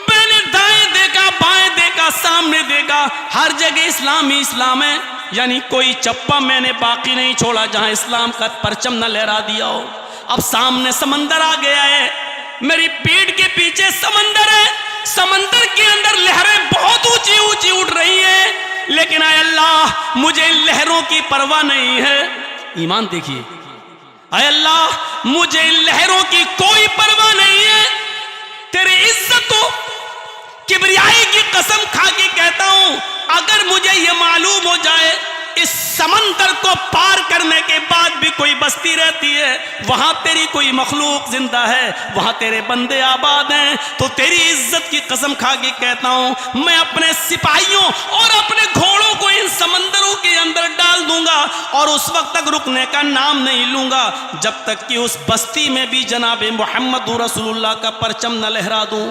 मैंने दाएं देखा, बाएं देखा, सामने देखा, हर जगह इस्लाम ही इस्लाम है। यानी कोई चप्पा मैंने बाकी नहीं छोड़ा जहां इस्लाम का परचम न लहरा दिया हो। अब सामने समंदर आ गया है, मेरी पीठ के पीछे समंदर है, समंदर के अंदर लहरें बहुत ऊंची ऊंची उठ रही है, लेकिन आय अल्लाह मुझे इन लहरों की परवाह नहीं है। ईमान देखिए, आय अल्लाह मुझे इन लहरों की कोई परवाह नहीं है। तेरी इज्जतों किबरियाई की कसम खा के कहता हूं, अगर मुझे यह मालूम हो जाए इस समंदर को पार करने के बाद भी कोई बस्ती रहती है, वहां तेरी कोई मखलूक जिंदा है, वहां तेरे बंदे आबाद हैं, तो तेरी इज्जत की कसम खा के कहता हूं मैं अपने सिपाहियों और अपने घोड़ों को इन समंदरों के अंदर डाल दूंगा और उस वक्त तक रुकने का नाम नहीं लूंगा जब तक कि उस बस्ती में भी जनाब मोहम्मद रसूलुल्लाह का परचम न लहरा दूं।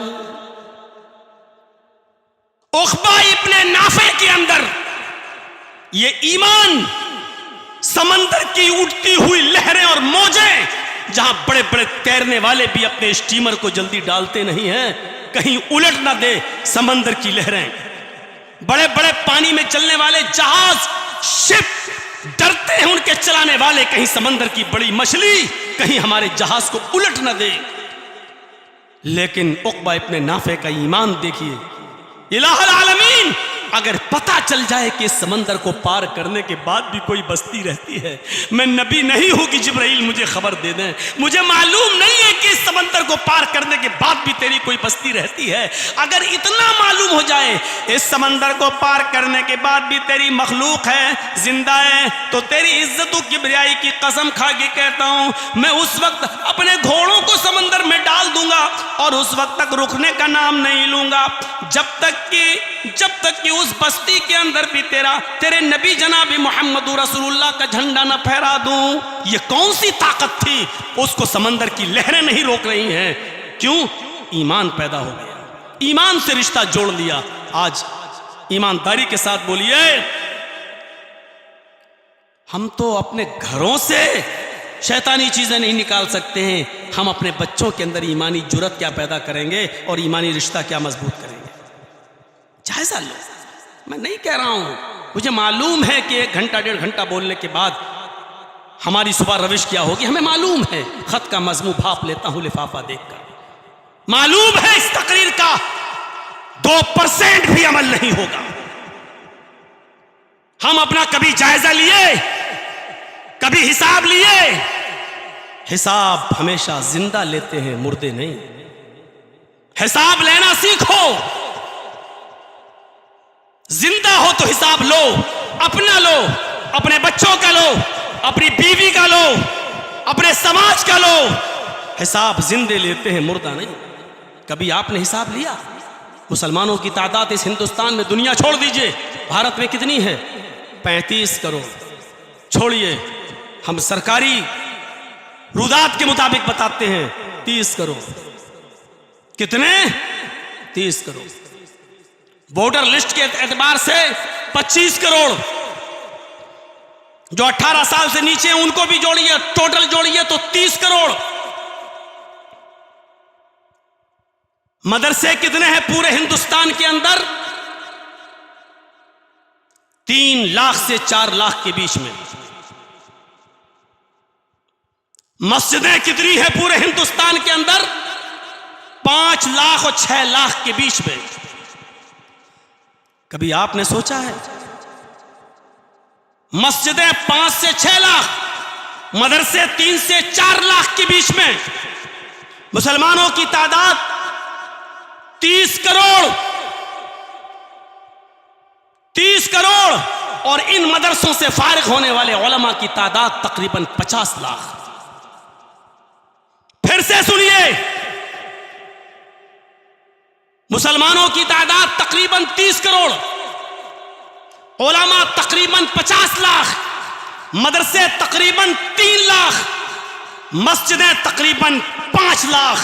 उक़बा इब्ने नाफे के अंदर ये ईमान, समंदर की उठती हुई लहरें और मौजें, जहां बड़े बड़े तैरने वाले भी अपने स्टीमर को जल्दी डालते नहीं हैं, कहीं उलट ना दे समंदर की लहरें। बड़े बड़े पानी में चलने वाले जहाज, शिप डरते हैं उनके चलाने वाले, कहीं समंदर की बड़ी मछली कहीं हमारे जहाज को उलट ना दे। लेकिन उक़बा इब्ने नाफे का ईमान देखिए, इलाहुल आलमीन, अगर पता चल जाए कि समंदर को पार करने के बाद भी कोई बस्ती रहती है, मैं नबी नहीं हूं कि जिब्राइल मुझे खबर दे दें, मुझे मालूम नहीं है कि इस समंदर को पार करने के बाद भी तेरी कोई बस्ती रहती है, अगर इतना मालूम हो जाए इस समंदर को पार करने के बाद भी तेरी मखलूक है, जिंदा है, तो तेरी इज्जत किबरियाई की कसम खा के कहता हूं मैं उस वक्त अपने घोड़ों को समंदर में डाल दूंगा और उस वक्त तक रुकने का नाम नहीं लूंगा जब तक कि उस बस्ती के अंदर भी तेरे नबी जनाब मोहम्मद रसूलुल्लाह का झंडा न फहरा दूं। ये कौन सी ताकत थी, उसको समंदर की लहरें नहीं रोक रही हैं। क्यों? ईमान पैदा हो गया, ईमान से रिश्ता जोड़ लिया। आज ईमानदारी के साथ बोलिए, हम तो अपने घरों से शैतानी चीजें नहीं निकाल सकते हैं, हम अपने बच्चों के अंदर ईमानी जुर्रत क्या पैदा करेंगे और ईमानी रिश्ता क्या मजबूत करेंगे। जायजा लो, मैं नहीं कह रहा हूं, मुझे मालूम है कि 1 घंटा 1.5 घंटा बोलने के बाद हमारी सुबह रविश क्या होगी, हमें मालूम है। खत का मजमू भाप लेता हूं लिफाफा देखकर, मालूम है इस तकरीर का 2% भी अमल नहीं होगा। हम अपना कभी जायजा लिए, कभी हिसाब लिए? हिसाब हमेशा जिंदा लेते हैं, मुर्दे नहीं। हिसाब लेना सीखो, जिंदा हो तो हिसाब लो, अपना लो, अपने बच्चों का लो, अपनी बीवी का लो, अपने समाज का लो। हिसाब जिंदे लेते हैं, मुर्दा नहीं। कभी आपने हिसाब लिया? मुसलमानों की तादाद इस हिंदुस्तान में, दुनिया छोड़ दीजिए, भारत में कितनी है? 35 करोड़। छोड़िए, हम सरकारी रुदात के मुताबिक बताते हैं 30 करोड़। कितने? 30 करोड़। वोटर लिस्ट के एतबार से 25 करोड़। जो 18 साल से नीचे हैं उनको भी जोड़िए, टोटल जोड़िए तो 30 करोड़। मदरसे कितने हैं पूरे हिंदुस्तान के अंदर? 3 लाख से 4 लाख के बीच में। मस्जिदें कितनी है पूरे हिंदुस्तान के अंदर? 5 लाख और 6 लाख के बीच में। कभी आपने सोचा है? मस्जिदें 5 से 6 लाख, मदरसे 3 से 4 लाख के बीच में, मुसलमानों की तादाद 30 करोड़। 30 करोड़ और इन मदरसों से फारिग होने वाले उलमा की तादाद तकरीबन 50 लाख। फिर से सुनिए, मुसलमानों की तादाद तकरीबन 30 करोड़, उलमा तकरीबन 50 लाख, मदरसे तकरीबन 3 लाख, मस्जिदें तकरीबन 5 लाख।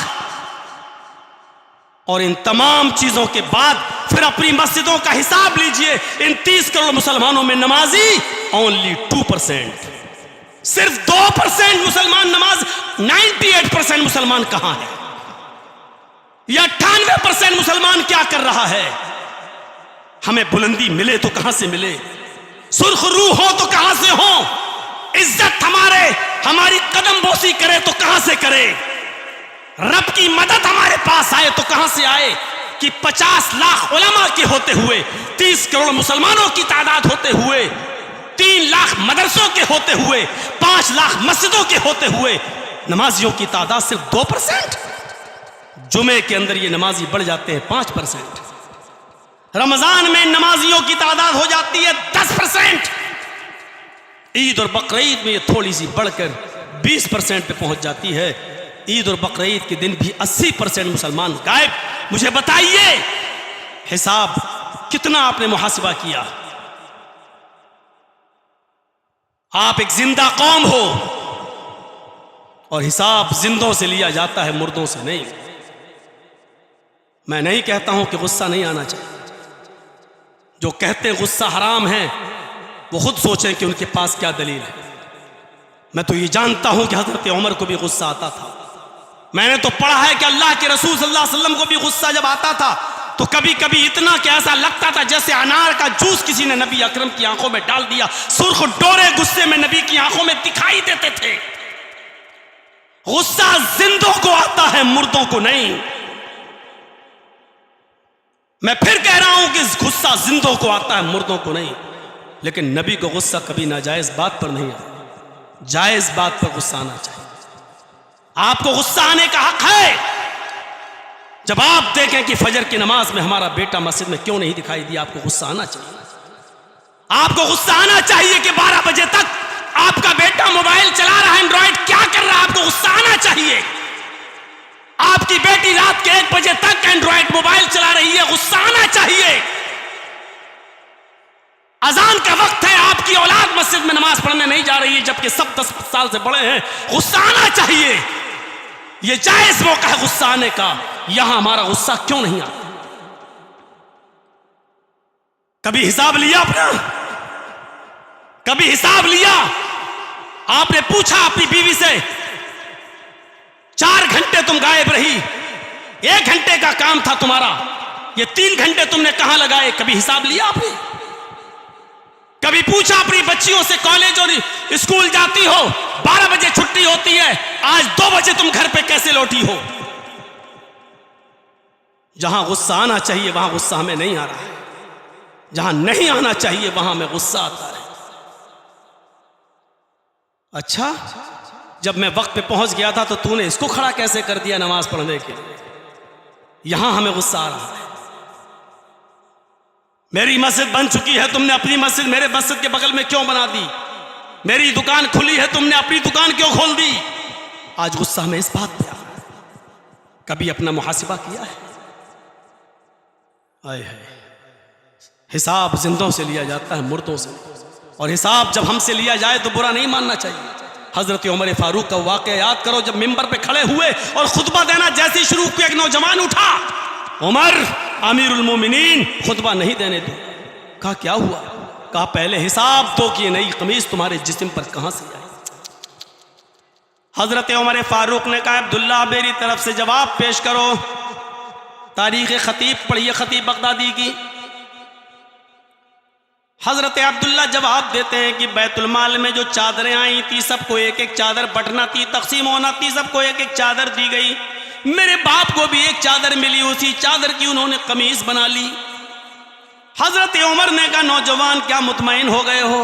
और इन तमाम चीजों के बाद फिर अपनी मस्जिदों का हिसाब लीजिए। इन 30 करोड़ मुसलमानों में नमाजी ओनली 2%, सिर्फ 2% मुसलमान नमाज। 98% मुसलमान कहां है? या 98% मुसलमान क्या कर रहा है? हमें बुलंदी मिले तो कहां से मिले? सुर्ख रूह हो तो कहां से हो, इज्जत हमारी कदम बोसी करे तो कहां से करे, रब की मदद हमारे पास आए तो कहां से आए कि 50 लाख उलमा के होते हुए, 30 करोड़ मुसलमानों की तादाद होते हुए, 3 लाख मदरसों के होते हुए, 5 लाख मस्जिदों के होते हुए नमाजियों की तादाद सिर्फ 2%। जुमे के अंदर ये नमाजी बढ़ जाते हैं 5%, रमजान में नमाजियों की तादाद हो जाती है 10%, ईद और बकरीद में ये थोड़ी सी बढ़कर 20% पे पहुंच जाती है। ईद और बकरीद के दिन भी 80% मुसलमान गायब। मुझे बताइए हिसाब कितना आपने मुहासिबा किया? आप एक जिंदा कौम हो और हिसाब जिंदों से लिया जाता है, मुर्दों से नहीं। मैं नहीं कहता हूं कि गुस्सा नहीं आना चाहिए, जो कहते हैं गुस्सा हराम है वो खुद सोचें कि उनके पास क्या दलील है। मैं तो ये जानता हूं कि हजरत उमर को भी गुस्सा आता था। मैंने तो पढ़ा है कि अल्लाह के रसूल सल्लल्लाहु अलैहि वसल्लम को भी गुस्सा जब आता था तो कभी कभी इतना कि ऐसा लगता था जैसे अनार का जूस किसी ने नबी अकरम की आंखों में डाल दिया। सुर्ख डोरे गुस्से में नबी की आंखों में दिखाई देते थे। गुस्सा जिंदों को आता है, मुर्दों को नहीं। मैं फिर कह रहा हूं कि गुस्सा जिंदों को आता है, मुर्दों को नहीं। लेकिन नबी को गुस्सा कभी नाजायज बात पर नहीं आता, जायज बात पर गुस्सा आना चाहिए। आपको गुस्सा आने का हक है जब आप देखें कि फजर की नमाज में हमारा बेटा मस्जिद में क्यों नहीं दिखाई दिया। आपको गुस्सा आना चाहिए। आपको गुस्सा आना चाहिए कि 12 बजे तक आपका बेटा मोबाइल चला रहा है, एंड्रॉइड क्या कर रहा है। आपको गुस्सा आना चाहिए। आपकी बेटी रात के 1 बजे तक एंड्रॉइड मोबाइल चला रही है, गुस्सा आना चाहिए। अजान का वक्त है, आपकी औलाद मस्जिद में नमाज पढ़ने नहीं जा रही है जबकि सब 10 साल से बड़े हैं, गुस्सा आना चाहिए। यह जायज मौका है गुस्सा आने का। यहां हमारा गुस्सा क्यों नहीं आता? कभी हिसाब लिया अपना? कभी हिसाब लिया? आपने पूछा अपनी बीवी से, 4 घंटे तुम गायब रही, 1 घंटे का काम था तुम्हारा, ये 3 घंटे तुमने कहां लगाए? कभी हिसाब लिया आपने? कभी पूछा अपनी बच्चियों से, कॉलेज और स्कूल जाती हो, 12 बजे छुट्टी होती है, आज 2 बजे तुम घर पे कैसे लौटी हो? जहां गुस्सा आना चाहिए वहां गुस्सा हमें नहीं आ रहा है, जहां नहीं आना चाहिए वहां हमें गुस्सा आता है। अच्छा, जब मैं वक्त पे पहुंच गया था तो तूने इसको खड़ा कैसे कर दिया नमाज पढ़ने के लिए? यहां हमें गुस्सा आ रहा है। मेरी मस्जिद बन चुकी है, तुमने अपनी मस्जिद मेरे मस्जिद के बगल में क्यों बना दी? मेरी दुकान खुली है, तुमने अपनी दुकान क्यों खोल दी? आज गुस्सा हमें इस बात पे आ रहा है। कभी अपना मुहासिबा किया है? आए है, हिसाब जिंदों से लिया जाता है, मुर्दों से। और हिसाब जब हमसे लिया जाए तो बुरा नहीं मानना चाहिए। हजरत उमर फारूक का वाकया याद करो, जब मिंबर पे खड़े हुए और खुतबा देना जैसे ही शुरू किया, एक नौजवान उठा, उमर अमीरुल मोमिनीन खुतबा नहीं देने दो। कहा क्या हुआ? कहा पहले हिसाब दो कि ये नई कमीज तुम्हारे जिस्म पर कहां से आई। हजरत उमर फारूक ने कहा अब्दुल्ला मेरी तरफ से जवाब पेश करो। तारीख खतीब पढ़िए, खतीब बगदादी की। हजरत अब्दुल्ला जवाब देते हैं कि बैतुल माल में जो चादरें आई थी सबको एक एक चादर बंटना थी, तकसीम होना थी, सबको एक एक चादर दी गई। मेरे बाप को भी एक चादर मिली, उसी चादर की उन्होंने कमीज बना ली। हजरत उमर ने कहा नौजवान क्या मुतमईन हो गए हो?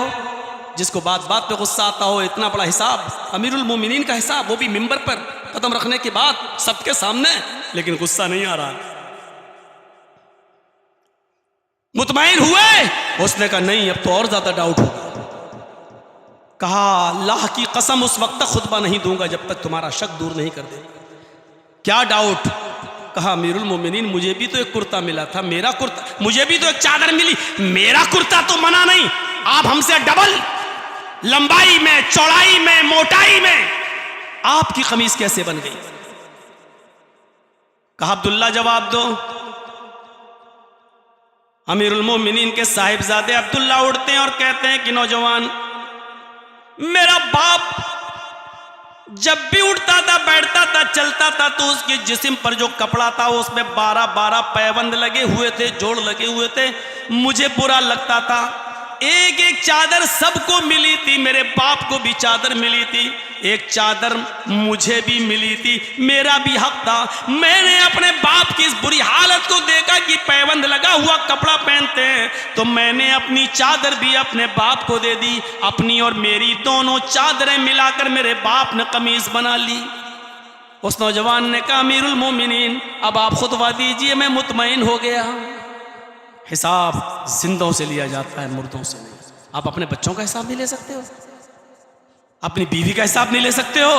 जिसको बात बात पे गुस्सा आता हो, इतना बड़ा हिसाब, अमीरुल मोमिनीन का हिसाब, वो भी मिंबर पर कदम रखने के बाद सबके सामने, लेकिन गुस्सा नहीं आ रहा। मुतमईन हुए? उसने कहा नहीं, अब तो और ज्यादा डाउट होगा। कहा अल्लाह की कसम उस वक्त तक खुतबा नहीं दूंगा जब तक तुम्हारा शक दूर नहीं कर देगा। क्या डाउट? कहा अमीरुल मोमिनीन मुझे भी तो एक कुर्ता मिला था, मेरा कुर्ता, मुझे भी तो एक चादर मिली, मेरा कुर्ता तो मना नहीं, आप हमसे डबल लंबाई में, चौड़ाई में, मोटाई में आपकी कमीज कैसे बन गई? कहा अब्दुल्ला जवाब दो। अमीरुल मोमिनीन के साहिबजादे अब्दुल्ला उठते हैं और कहते हैं कि नौजवान, मेरा बाप जब भी उठता था, बैठता था, चलता था तो उसके जिस्म पर जो कपड़ा था उसमें 12-12 पैबंद लगे हुए थे, जोड़ लगे हुए थे। मुझे बुरा लगता था, एक एक चादर सबको मिली थी, मेरे बाप को भी चादर मिली थी, एक चादर मुझे भी मिली थी, मेरा भी हक था। मैंने अपने बाप की इस बुरी हालत को देखा कि पैबंद लगा हुआ कपड़ा पहनते हैं, तो मैंने अपनी चादर भी अपने बाप को दे दी। अपनी और मेरी दोनों चादरें मिलाकर मेरे बाप ने कमीज बना ली। उस नौजवान ने कहा, अमीरुल मोमिनीन अब आप खुतबा दीजिए, मैं मुतमईन हो गया। हिसाब जिंदों से लिया जाता है, मुर्दों से नहीं। आप अपने बच्चों का हिसाब नहीं ले सकते हो, अपनी बीवी का हिसाब नहीं ले सकते हो,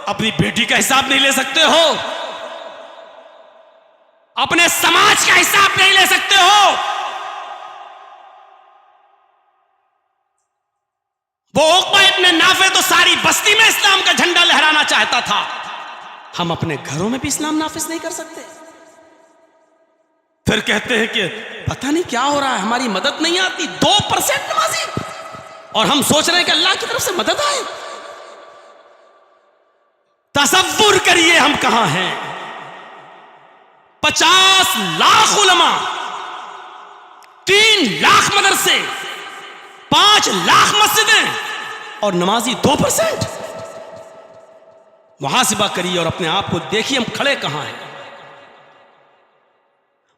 अपनी बेटी का हिसाब नहीं ले सकते हो, अपने समाज का हिसाब नहीं ले सकते हो। वो उक़बा इब्न नाफे तो सारी बस्ती में इस्लाम का झंडा लहराना चाहता था, हम अपने घरों में भी इस्लाम नाफिज नहीं कर सकते। फिर कहते हैं कि पता नहीं क्या हो रहा है, हमारी मदद नहीं आती। 2% नमाजी, और हम सोच रहे हैं कि अल्लाह की तरफ से मदद आए। तसव्वुर करिए हम कहां हैं। 50 लाख उलमा, 3 लाख मदरसे, 5 लाख मस्जिदें, और नमाजी 2%। मुहासिबा करिए और अपने आप को देखिए हम खड़े कहां हैं।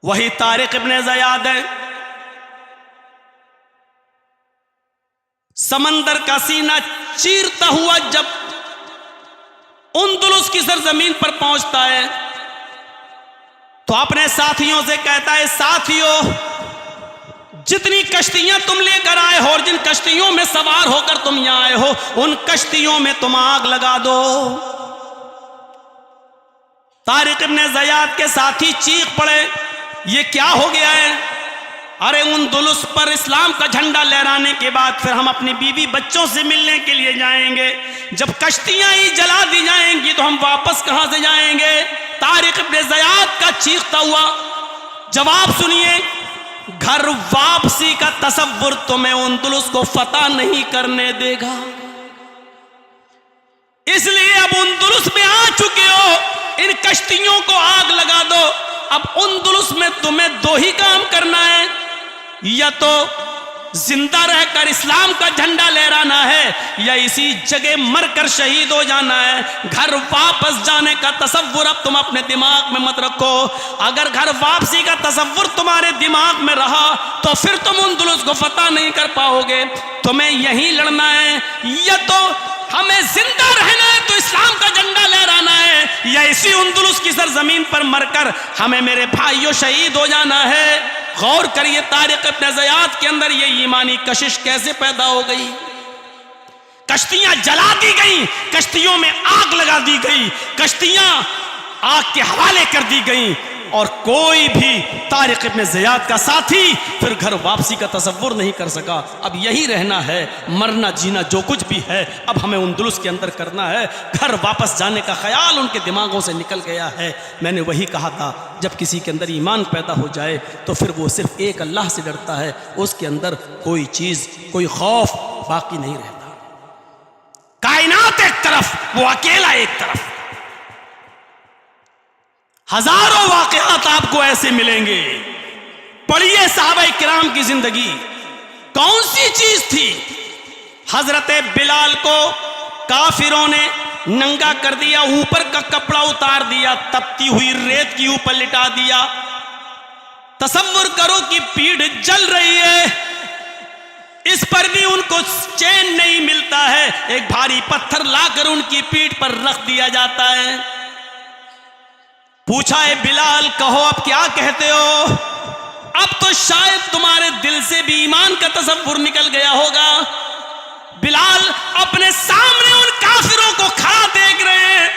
वही तारिक इब्न ज़ियाद है, समंदर का सीना चीरता हुआ जब उंदुलुस की सरजमीन पर पहुंचता है तो अपने साथियों से कहता है, साथियों जितनी कश्तियां तुम लेकर आए हो और जिन कश्तियों में सवार होकर तुम यहां आए हो, उन कश्तियों में तुम आग लगा दो। तारिक इब्न ज़ियाद के साथी चीख पड़े, ये क्या हो गया है? अरे उंदुलुस पर इस्लाम का झंडा लहराने के बाद फिर हम अपनी बीवी बच्चों से मिलने के लिए जाएंगे, जब कश्तियां ही जला दी जाएंगी तो हम वापस कहां से जाएंगे? तारिक इब्न ज़ियाद का चीखता हुआ जवाब सुनिए, घर वापसी का तसव्वुर तुम्हें उंदुलुस को फतह नहीं करने देगा, इसलिए अब उंदुलुस में आ चुके हो, इन कश्तियों को आग लगा दो। अब उंदुलुस में तुम्हें 2 ही काम करना है, या तो जिंदा रहकर इस्लाम का झंडा लहराना है, या इसी जगह मरकर शहीद हो जाना है। घर वापस जाने का तसव्वुर अब तुम अपने दिमाग में मत रखो। अगर घर वापसी का तसव्वुर तुम्हारे दिमाग में रहा तो फिर तुम उंदुलुस को फतह नहीं कर पाओगे। तुम्हें यहीं लड़ना है, या तो हमें जिंदा रहना है तो इस्लाम का झंडा लहराना है, या इसी उंदुलुस की सरजमीन पर मरकर हमें मेरे भाइयों शहीद हो जाना है। गौर करिए तारिक इब्न ज़ियाद के अंदर ये ईमानी कशिश कैसे पैदा हो गई। कश्तियां जला दी गई, कश्तियों में आग लगा दी गई, कश्तियां आग के हवाले कर दी गई, और कोई भी तारिक इब्न ज़ियाद का साथी फिर घर वापसी का तसव्वुर नहीं कर सका। अब यही रहना है, मरना जीना जो कुछ भी है अब हमें उंदुलुस के अंदर करना है। घर वापस जाने का ख्याल उनके दिमागों से निकल गया है। मैंने वही कहा था, जब किसी के अंदर ईमान पैदा हो जाए तो फिर वो सिर्फ एक अल्लाह से डरता है, उसके अंदर कोई चीज, कोई खौफ बाकी नहीं रहता। कायनात एक तरफ, वो अकेला एक तरफ। हजारों वाक़यात आपको ऐसे मिलेंगे। पढ़िए साहबा किराम की जिंदगी, कौन सी चीज थी? हजरत बिलाल को काफिरों ने नंगा कर दिया, ऊपर का कपड़ा उतार दिया, तपती हुई रेत के ऊपर लिटा दिया। तसव्वुर करो कि पीठ जल रही है, इस पर भी उनको चैन नहीं मिलता है। एक भारी पत्थर लाकर उनकी पीठ पर रख दिया जाता है। पूछा है बिलाल, कहो अब क्या कहते हो? अब तो शायद तुम्हारे दिल से भी ईमान का तसव्वुर निकल गया होगा। बिलाल अपने सामने उन काफिरों को खड़ा देख रहे हैं,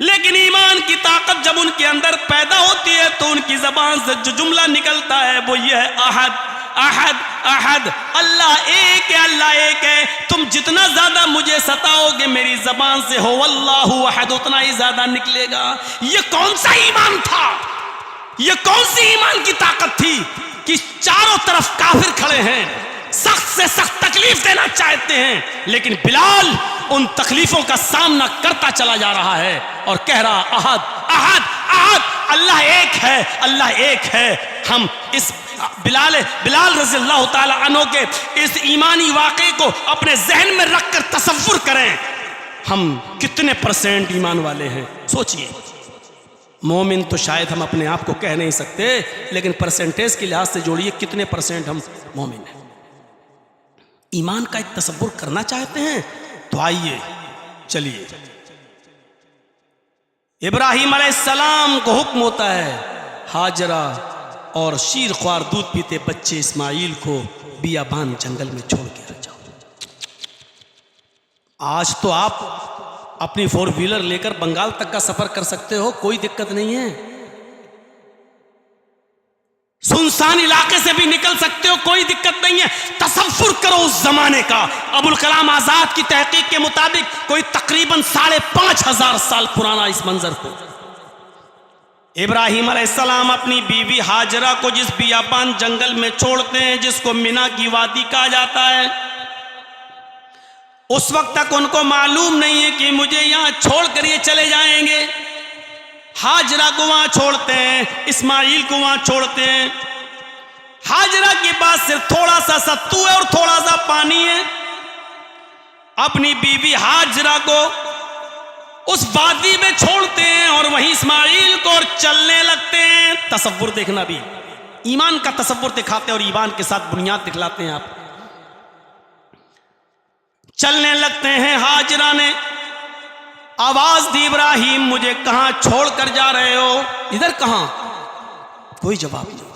लेकिन ईमान की ताकत जब उनके अंदर पैदा होती है तो उनकी जबान से जो जुमला निकलता है वो ये है, अहद अहद अहद, अल्लाह एक है, अल्लाह एक है। तुम जितना ज्यादा मुझे सताओगे मेरी जबान से हो अल्लाहु अहद उतना ही ज्यादा निकलेगा। ये कौन सा ईमान था? ये कौन सी ईमान की ताकत थी कि चारों तरफ काफिर खड़े हैं, सख्त से सख्त तकलीफ देना चाहते हैं, लेकिन बिलाल उन तकलीफों का सामना करता चला जा रहा है और कह रहा अहद अहद अहद अल्लाह एक है, अल्लाह एक है। हम इस बिलाल रज़ी अल्लाह ताला अन्हु के इस ईमानी वाक़े को अपने जहन में रखकर तसव्वुर करें, हम कितने % ईमान वाले हैं। सोचिए, मोमिन तो शायद हम अपने आप को कह नहीं सकते, लेकिन परसेंटेज के लिहाज से जोड़िए कितने % हम मोमिन हैं। ईमान का एक तसव्वुर करना चाहते हैं तो आइए चलिए। इब्राहीम अलैहिस्सलाम को हुक्म होता है, हाजरा और शीर ख्वार दूध पीते बच्चे इस्माइल को बियाबान जंगल में छोड़ के आ जाओ। आज तो आप अपनी 4 व्हीलर लेकर बंगाल तक का सफर कर सकते हो, कोई दिक्कत नहीं है। सुनसान इलाके से भी निकल सकते हो, कोई दिक्कत नहीं है। तसव्वुर करो उस जमाने का। अबुल कलाम आजाद की तहकीक के मुताबिक कोई तकरीबन 5,500 साल पुराना इस मंजर को। इब्राहीम अलैहिस्सलाम अपनी बीवी हाजरा को जिस बियाबान जंगल में छोड़ते हैं, जिसको मिना की वादी कहा जाता है, उस वक्त तक उनको मालूम नहीं है कि मुझे यहां छोड़कर ये चले जाएंगे। हाजरा को वहां छोड़ते हैं, इस्माइल को वहां छोड़ते हैं। हाजरा के पास सिर्फ थोड़ा सा सत्तू है और थोड़ा सा पानी है। अपनी बीवी हाजरा को उस वादी में छोड़ते हैं और वहीं इस्माइल को और चलने लगते हैं। तसव्वुर देखना, भी ईमान का तसव्वुर दिखाते हैं और ईमान के साथ बुनियाद दिखलाते हैं आप। चलने लगते हैं। हाजरा ने आवाज दी, इब्राहीम मुझे कहां छोड़कर जा रहे हो? इधर कहां? कोई जवाब नहीं।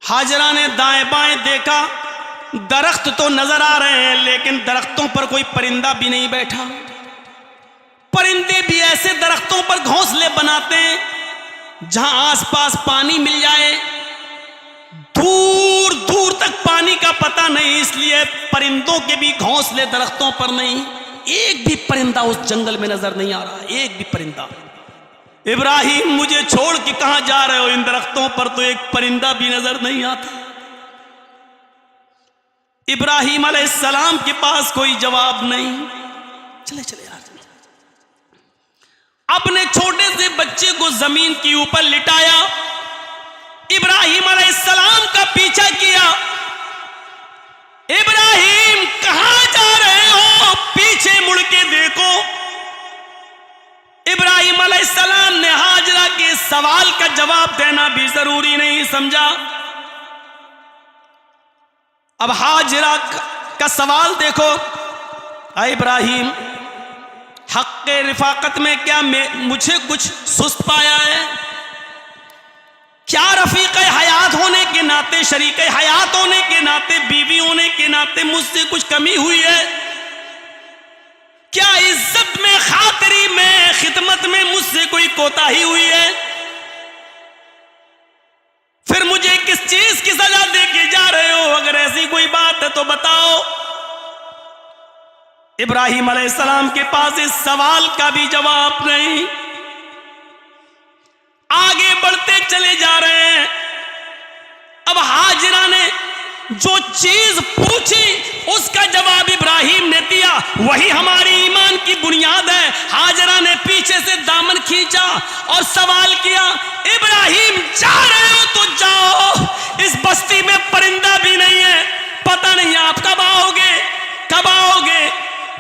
हाजरा ने दाएं बाएं देखा, दरख्त तो नजर आ रहे हैं लेकिन दरख्तों पर कोई परिंदा भी नहीं बैठा। परिंदे भी ऐसे दरख्तों पर घोंसले बनाते हैं जहां आसपास पानी मिल जाए, दूर दूर तक पानी का पता नहीं, इसलिए परिंदों के भी घोंसले दरख्तों पर नहीं। एक भी परिंदा उस जंगल में नजर नहीं आ रहा, एक भी परिंदा। इब्राहीम मुझे छोड़ के कहां जा रहे हो? इन दरख्तों पर तो एक परिंदा भी नजर नहीं आता। इब्राहीम अलैहिस्सलाम के पास कोई जवाब नहीं। चले चले यार, अपने छोटे से बच्चे को जमीन के ऊपर लिटाया, इब्राहीम अलैहिस्सलाम का पीछा किया। इब्राहीम कहां जा रहे हो? पीछे मुड़ के देखो। इब्राहीम अलैहिस्सलाम ने हाजरा के सवाल का जवाब देना भी जरूरी नहीं समझा। अब हाजरा का सवाल देखो, इब्राहीम हक के रिफाकत में क्या मुझे कुछ सुस्त पाया है? क्या रफीक हयात होने के नाते, शरीक हयात होने के नाते, बीवी होने के नाते मुझसे कुछ कमी हुई है? क्या इज्जत में, खातिरी में, खिदमत में मुझसे कोई कोताही हुई है? फिर मुझे किस चीज की सजा दे के जा रहे हो? अगर ऐसी कोई बात है तो बताओ। इब्राहीम अलैहिस्सलाम के पास इस सवाल का भी जवाब नहीं। आगे बढ़ते चले जा रहे हैं। अब हाजरा ने जो चीज पूछी उसका जवाब इब्राहीम ने दिया, वही हमारी ईमान की बुनियाद है। हाजरा ने पीछे से दामन खींचा और सवाल किया, इब्राहीम जा रहे हो तो जाओ, इस बस्ती में परिंदा भी नहीं है, पता नहीं आप कब आओगे, कब आओगे,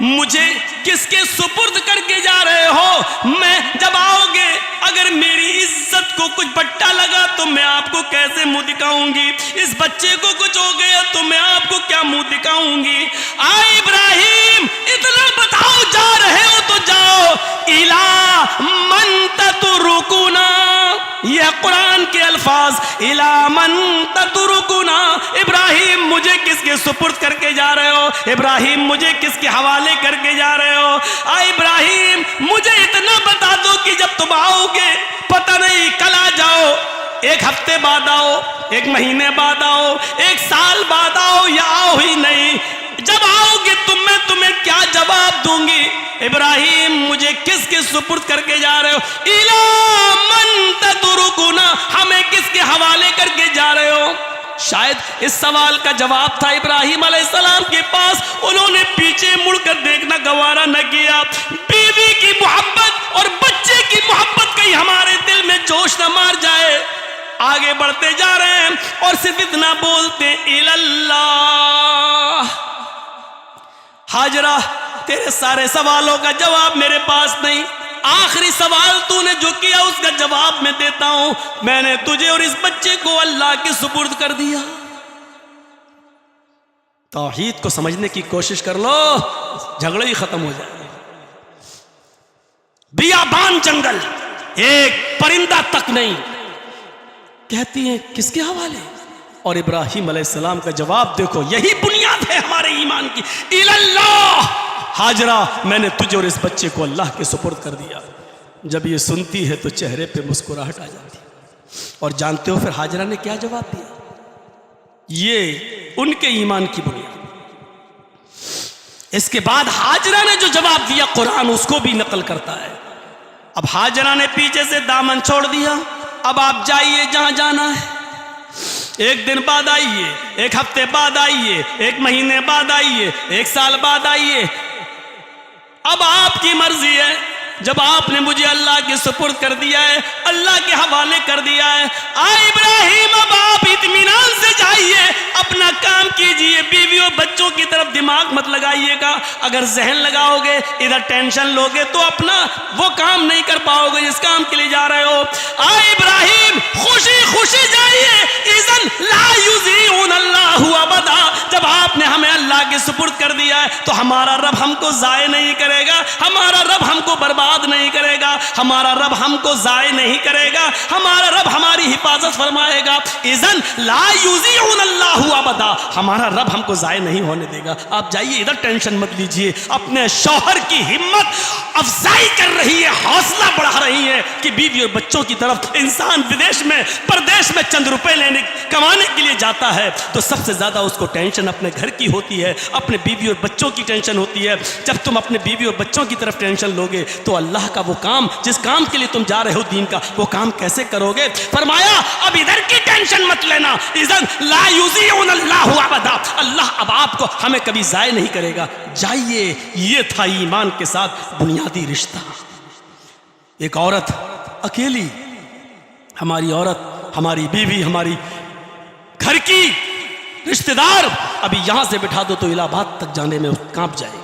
मुझे किसके सुपुर्द करके जा रहे हो? मैं जब आओगे अगर मेरी इज्जत को कुछ बट्टा लगा तो मैं आपको कैसे मुंह दिखाऊंगी? इस बच्चे को कुछ हो गया तो मैं आपको क्या मुंह दिखाऊंगी? आए इब्राहीम, इतना बताओ, जा रहे हो तो जाओ। इला मन ततरुकुना, यह कुरान के अल्फाज, इला मन ततरुकुना। इब्राहीम मुझे किसके सुपुर्द करके जा रहे हो? इब्राहीम मुझे किसके हवाले करके जा रहे हो? इब्राहीम मुझे इतना बता दो कि जब तुम आओगे, पता नहीं कल आ जाओ, एक हफ्ते बाद आओ, एक महीने बाद आओ, एक साल बाद आओ, या आओ ही नहीं, जब आओगे मैं तुम्हें क्या जवाब दूंगी? इब्राहीम मुझे किसके सुपुर्द करके जा रहे हो? इला मन ततरुकुना, हमें किसके हवाले करके जा रहे हो? शायद इस सवाल का जवाब था इब्राहीम अलैहिस्सलाम के पास। उन्होंने पीछे मुड़कर देखना गवारा न किया। बीवी की मोहब्बत और बच्चे की मोहब्बत कहीं हमारे दिल में जोश न मार जाए। आगे बढ़ते जा रहे हैं और सिर्फ इतना बोलते इल्लल्लाह। हाजरा, तेरे सारे सवालों का जवाब मेरे पास नहीं, आखिरी सवाल तूने जो किया उसका जवाब मैं देता हूं। मैंने तुझे और इस बच्चे को अल्लाह के सुपुर्द कर दिया। तौहीद को समझने की कोशिश कर लो, झगड़े ही खत्म हो जाए। बियाबान जंगल, एक परिंदा तक नहीं। कहती हैं किसके हवाले? और इब्राहिम अलैहिस्सलाम का जवाब देखो, यही बुनियाद है हमारे ईमान की। इल्लल्लाह। हाजरा, मैंने तुझे और इस बच्चे को अल्लाह के सुपुर्द कर दिया। जब ये सुनती है तो चेहरे पे मुस्कुराहट आ जाती है। और जानते हो फिर हाजरा ने क्या जवाब दिया? ये उनके ईमान की बुनियाद। इसके बाद हाजरा ने जो जवाब दिया कुरान उसको भी नकल करता है। अब हाजरा ने पीछे से दामन छोड़ दिया, अब आप जाइए जहां जाना है। एक दिन बाद आइए, एक हफ्ते बाद आइए, एक महीने बाद आइए, एक साल बाद आइए, अब आपकी मर्जी है। जब आपने मुझे अल्लाह के सुपुर्द कर दिया है, अल्लाह के हवाले कर दिया है, इब्राहिम अब आप इत्मीनान से जाइए, अपना काम कीजिए, बीवी और बच्चों की तरफ दिमाग मत लगाइएगा। अगर जहन लगाओगे, इधर टेंशन लोगे तो अपना वो काम नहीं कर पाओगे जिस काम के लिए जा रहे हो। इब्राहिम खुशी खुशी जाइए। इज़न ला युज़ीउन अल्लाहु अबदा। जब आपने हमें अल्लाह के सुपुर्द कर दिया है तो हमारा रब हमको ज़ाय नहीं करेगा, हमारा रब हमको बर्बाद नहीं करेगा, हमारा रब हमको ज़ाय नहीं करेगा, हमारा रब हमारी हिफाजत फरमाएगा। इज़न ला युज़ीउन अल्लाहु अबदा। हमारा रब हमको ज़ाय नहीं होने देगा। आप जाइए, इधर टेंशन मत लीजिए। अपने शौहर की हिम्मत अफजाई कर रही है, हौसला बढ़ा रही है कि बीवी और बच्चों की तरफ। इंसान विदेश में, परदेश में चंद रुपए लेने कमाने के लिए जाता है तो सबसे ज्यादा उसको टेंशन अपने घर की होती है, अपने बीवी और बच्चों की टेंशन होती है। जब तुम अपने बीवी और बच्चों की तरफ टेंशन लोगे तो अल्लाह का वो काम, जिस काम के लिए तुम जा रहे हो दीन का, वो काम कैसे करोगे? फरमाया अब इधर की टेंशन मत लेना। इज़न ला युज़ीउन अल्लाहु अबदा। अल्लाह अब आपको हमें कभी ज़ाय नहीं करेगा। जाइए। ये था ईमान के साथ बुनियादी रिश्ता। एक औरत अकेली, हमारी औरत, हमारी बीवी, हमारी घर की रिश्तेदार, अभी यहां से बिठा दो तो इलाहाबाद तक जाने में कांप जाएगी।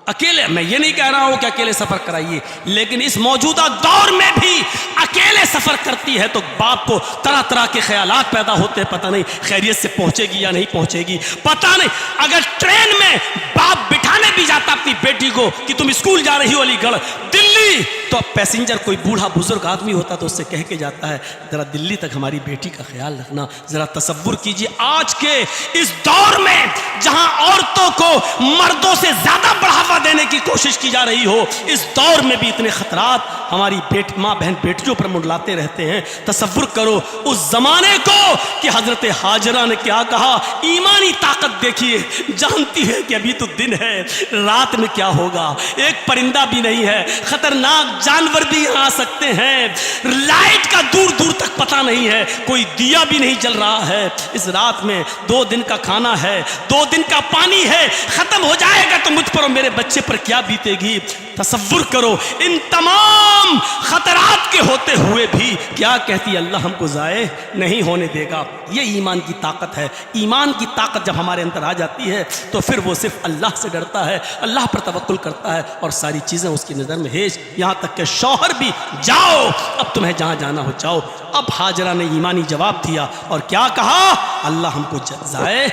अकेले, मैं ये नहीं कह रहा हूं कि अकेले सफर कराइए, लेकिन इस मौजूदा दौर में भी अकेले सफर करती है तो बाप को तरह तरह के ख्यालात पैदा होते हैं। पता नहीं खैरियत से पहुंचेगी या नहीं पहुंचेगी, पता नहीं। अगर ट्रेन में बाप बिठाने भी जाता अपनी बेटी को कि तुम स्कूल जा रही हो अलीगढ़, दिल्ली, तो पैसेंजर कोई बूढ़ा बुजुर्ग आदमी होता तो उससे कह के जाता है जरा दिल्ली तक हमारी बेटी का ख्याल रखना। जरा तसव्वुर कीजिए आज के इस दौर में जहां औरतों को मर्दों से ज्यादा बढ़ावा देने की कोशिश की जा रही हो, इस दौर में भी इतने खतरात हमारी माँ बहन बेटियों पर मुंडलाते रहते हैं। तसव्वुर करो उस जमाने को कि हजरत हाजरा ने क्या कहा। ईमानी ताकत देखिए, जानती है कि अभी तो दिन है, रात में क्या होगा। एक परिंदा भी नहीं है, खतरनाक जानवर भी यहाँ आ सकते हैं, लाइट का दूर दूर तक पता नहीं है, कोई दिया भी नहीं जल रहा है। इस रात में 2 दिन का खाना है, 2 दिन का पानी है, खत्म हो जाएगा तो मुझ पर और मेरे बच्चे पर क्या बीतेगी। तसव्वुर करो, इन तमाम खतरात के होते हुए भी क्या कहती अल्लाह हमको ज़ाये नहीं होने देगा। ये ईमान की ताकत है। ईमान की ताकत जब हमारे अंदर आ जाती है तो फिर वो सिर्फ अल्लाह से डरता है, अल्लाह पर तवक्कुल करता है और सारी चीज़ें उसकी नज़र में हेज। यहाँ तक के शौहर भी, जाओ अब तुम्हें जहाँ जाना हो जाओ। अब हाजरा ने ईमानी जवाब दिया और क्या कहा, अल्लाह हमको ज़ाये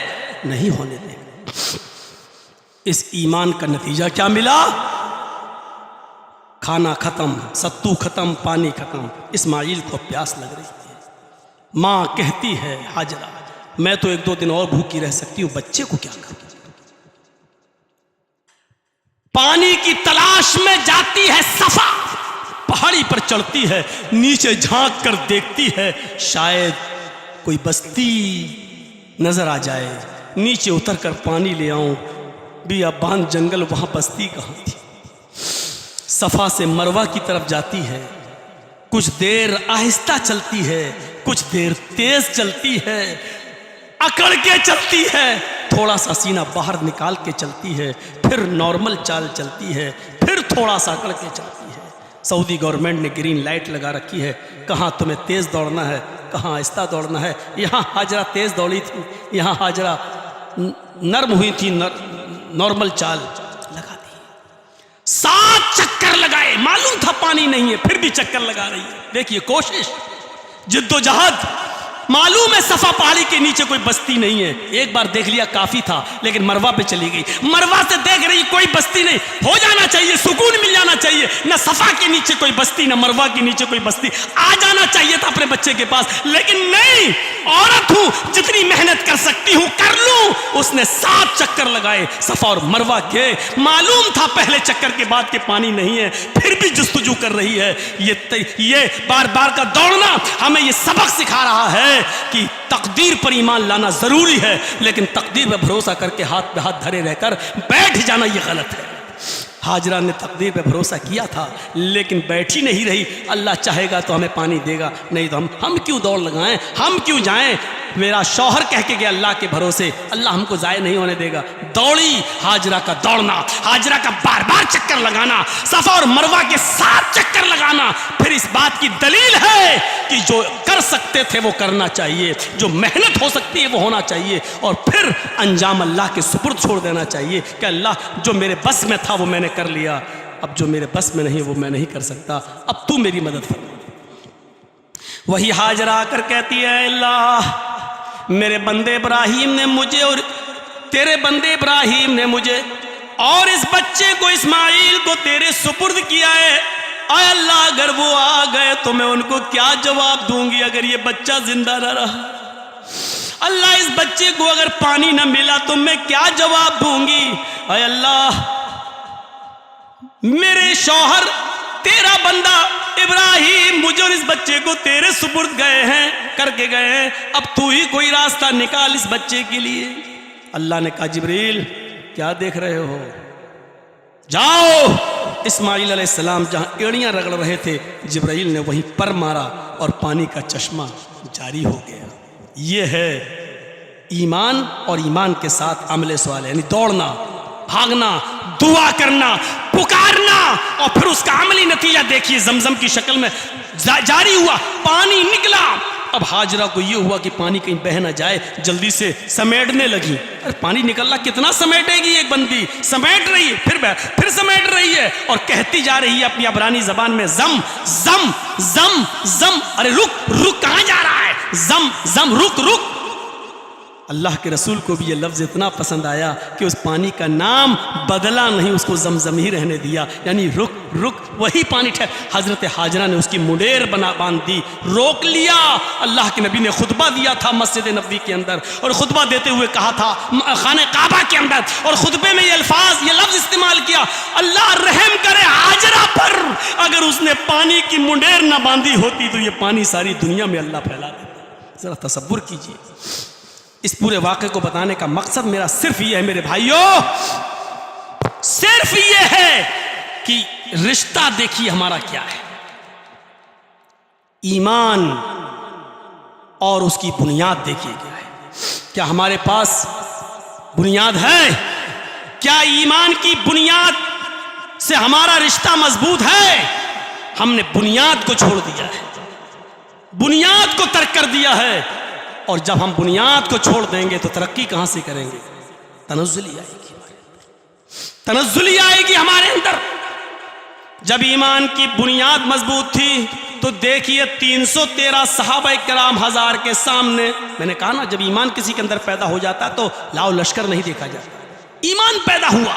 नहीं होने देगा। इस ईमान का नतीजा क्या मिला? खाना खत्म, सत्तू खत्म, पानी खत्म। इस्माइल को प्यास लग रही है। माँ कहती है हाजरा, मैं तो 1-2 दिन और भूखी रह सकती हूँ, बच्चे को क्या करूँ? पानी की तलाश में जाती है सफा, पहाड़ी पर चढ़ती है, नीचे झांक कर देखती है शायद कोई बस्ती नजर आ जाए, नीचे उतर कर पानी ले आऊं। बियाबान जंगल, वहां बस्ती कहाँ थी? सफा से मरवा की तरफ जाती है, कुछ देर आहिस्ता चलती है, कुछ देर तेज चलती है, अकड़ के चलती है, थोड़ा सा सीना बाहर निकाल के चलती है, फिर नॉर्मल चाल चलती है, फिर थोड़ा सा अकड़ के चलती है। सऊदी गवर्नमेंट ने ग्रीन लाइट लगा रखी है, कहाँ तुम्हें तेज़ दौड़ना है, कहाँ आहिस्ता दौड़ना है। यहाँ हाजरा तेज़ दौड़ी थी, यहाँ हाजरा नर्म हुई थी, नॉर्मल चाल लगा दी। 7 चक्कर लगाए, मालूम था पानी नहीं है, फिर भी चक्कर लगा रही है। देखिए कोशिश, जिद्दोजहद। मालूम है सफा पहाड़ी के नीचे कोई बस्ती नहीं है। एक बार देख लिया काफी था, लेकिन मरवा पे चली गई। मरवा से देख रही कोई बस्ती नहीं, हो जाना चाहिए, सुकून मिल जाना चाहिए। न सफा के नीचे कोई बस्ती, न मरवा के नीचे कोई बस्ती, आ जाना चाहिए था अपने बच्चे के पास, लेकिन नहीं। औरत हूं, जितनी मेहनत कर सकती हूं कर लूं। उसने 7 चक्कर लगाए सफा और मरवा के। मालूम था पहले चक्कर के बाद के पानी नहीं है, फिर भी जुस्तजू कर रही है। ये बार बार का दौड़ना हमें ये सबक सिखा रहा है कि तकदीर पर ईमान लाना जरूरी है, लेकिन तकदीर पर भरोसा करके हाथ पे हाथ धरे रहकर बैठ जाना ये गलत है। हाजरा ने तकदीर पे भरोसा किया था, लेकिन बैठी नहीं रही। अल्लाह चाहेगा तो हमें पानी देगा, नहीं तो हम क्यों दौड़ लगाएं, हम क्यों जाएं। मेरा शौहर कह के गया अल्लाह के भरोसे, अल्लाह हमको ज़ाय नहीं होने देगा। दौड़ी, हाजरा का दौड़ना, हाजरा का बार बार चक्कर लगाना, सफा और मरवा के 7 चक्कर लगाना, फिर इस बात की दलील है कि जो कर सकते थे वो करना चाहिए, जो मेहनत हो सकती है वो होना चाहिए, और फिर अंजाम अल्लाह के सुपुर्द छोड़ देना चाहिए कि अल्लाह जो मेरे बस में था वो मैंने कर लिया, अब जो मेरे बस में नहीं वो मैं नहीं कर सकता, अब तू मेरी मदद कर। वही हाजरा आकर कहती है, अल्लाह मेरे बंदे इब्राहीम ने मुझे और तेरे बंदे इब्राहीम ने मुझे और इस बच्चे को इस्माइल को तेरे सुपुर्द किया है। आय अल्लाह अगर वो आ गए तो मैं उनको क्या जवाब दूंगी अगर ये बच्चा जिंदा न रहा। अल्लाह इस बच्चे को अगर पानी न मिला तो मैं क्या जवाब दूंगी। आय अल्लाह मेरे शौहर तेरा बंदा इब्राहिम मुझे और इस बच्चे को तेरे सुपुर्द गए हैं, करके गए हैं, अब तू ही कोई रास्ता निकाल इस बच्चे के लिए। अल्लाह ने कहा जिब्रील क्या देख रहे हो, जाओ। इस्माइल अलैहिस्सलाम जहां एड़ियां रगड़ रहे थे, जिब्राइल ने वहीं पर मारा और पानी का चश्मा जारी हो गया। ये है ईमान और ईमान के साथ अमले सवाल, यानी दौड़ना, भागना, दुआ करना, पुकारना, और फिर उसका अमली नतीजा देखिए, जमजम की शक्ल में जारी हुआ, पानी निकला। अब हाजरा को यह हुआ कि पानी कहीं बह ना जाए, जल्दी से समेटने लगी। अरे पानी निकलना कितना समेटेगी एक बंदी, समेट रही है, फिर समेट रही है और कहती जा रही है अपनी अबरानी जबान में, जम जम जम जम। अरे रुक रुक, कहां जा रहा है, जम जम, रुक रुक। अल्लाह के रसूल को भी ये लफ्ज़ इतना पसंद आया कि उस पानी का नाम बदला नहीं, उसको जमजम ही रहने दिया, यानी रुक रुक, वही पानी ठहर। हज़रत हाजरा ने उसकी मुंडेर बांध दी, रोक लिया। अल्लाह के नबी ने खुतबा दिया था मस्जिद नबवी के अंदर, और खुतबा देते हुए कहा था खाने काबा के अंदर, और खुतबे में ये अल्फाज, ये लफ्ज़ इस्तेमाल किया, अल्लाह रहम करे हाजरा पर, अगर उसने पानी की मुंडेर ना बांधी होती तो ये पानी सारी दुनिया में अल्लाह फैला देता। ज़रा तसव्वुर कीजिए। इस पूरे वाक़े को बताने का मकसद मेरा सिर्फ ये है मेरे भाइयों, सिर्फ ये है कि रिश्ता देखिए हमारा क्या है, ईमान और उसकी बुनियाद देखिए क्या है। क्या हमारे पास बुनियाद है? क्या ईमान की बुनियाद से हमारा रिश्ता मजबूत है? हमने बुनियाद को छोड़ दिया है, बुनियाद को तर्क कर दिया है, और जब हम बुनियाद को छोड़ देंगे तो तरक्की कहां से करेंगे? तनज़्ज़ुली आएगी, तनज़्ज़ुली आएगी हमारे अंदर। जब ईमान की बुनियाद मजबूत थी तो देखिए 313 सहाबा किराम 1000 के सामने, मैंने कहा ना जब ईमान किसी के अंदर पैदा हो जाता तो लाओ लश्कर नहीं देखा जाता, ईमान पैदा हुआ।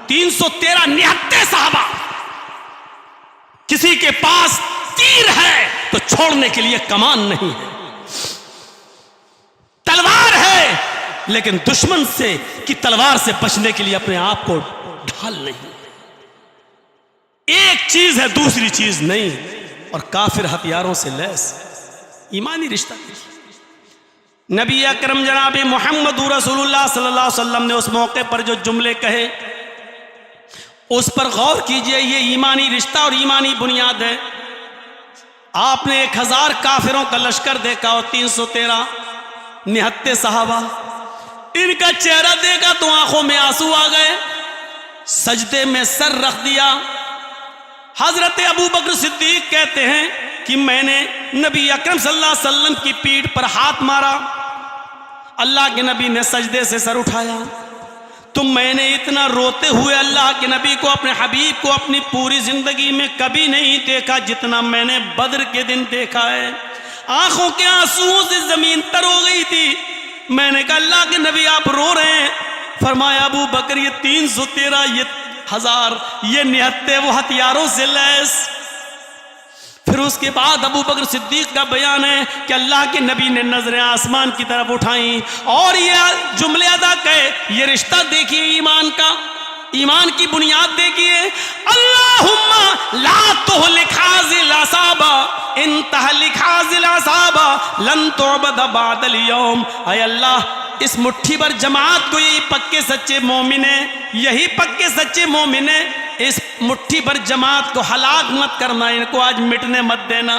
313 निहत्ते सहाबा, किसी के पास तीर है तो छोड़ने के लिए कमान नहीं है, तलवार है लेकिन दुश्मन से की तलवार से बचने के लिए अपने आप को ढाल नहीं। एक चीज है दूसरी चीज नहीं, और काफिर हथियारों से लैस। ईमानी रिश्ता। नबी अकरम जनाब मोहम्मद रसूलुल्लाह सल्लल्लाहु अलैहि वसल्लम ने उस मौके पर जो जुमले कहे उस पर गौर कीजिए। ये ईमानी रिश्ता और ईमानी बुनियाद है। आपने 1000 काफिरों का लश्कर देखा और 313 निहत्ते सहाबा, इनका चेहरा देखा तो आंखों में आंसू आ गए, सजदे में सर रख दिया, हजरत अबू बकर सिद्दीक कहते हैं कि मैंने नबी अकरम सल्लल्लाहु अलैहि वसल्लम की पीठ पर हाथ मारा, अल्लाह के नबी ने सजदे से सर उठाया, तो मैंने इतना रोते हुए अल्लाह के नबी को, अपने हबीब को अपनी पूरी जिंदगी में कभी नहीं देखा जितना मैंने बद्र के दिन देखा है। आंखों के आंसुओं से जमीन तर हो गई थी। मैंने कहा अल्लाह के नबी आप रो रहे हैं? फरमाया अबू बकर ये 313, ये 1000, ये 79 वो हथियारों से लैस। फिर उसके बाद अबू बकर सिद्दीक का बयान है कि अल्लाह के नबी ने नजरें आसमान की तरफ उठाई और ये जुमले अदा कहे। ये रिश्ता देखिए ईमान का, ईमान की बुनियाद देखिए। अल्लाहुम्मा ला तुहलिक हाज़िल असाबा इन तहलिक हाज़िल असाबा लन तुअबद बअदल यौम। ऐ अल्लाह इस मुट्ठी भर जमात को, यही पक्के सच्चे मोमिन है, यही पक्के सच्चे मोमिन है, इस मुट्ठी भर जमात को हलाक मत करना, इनको आज मिटने मत देना।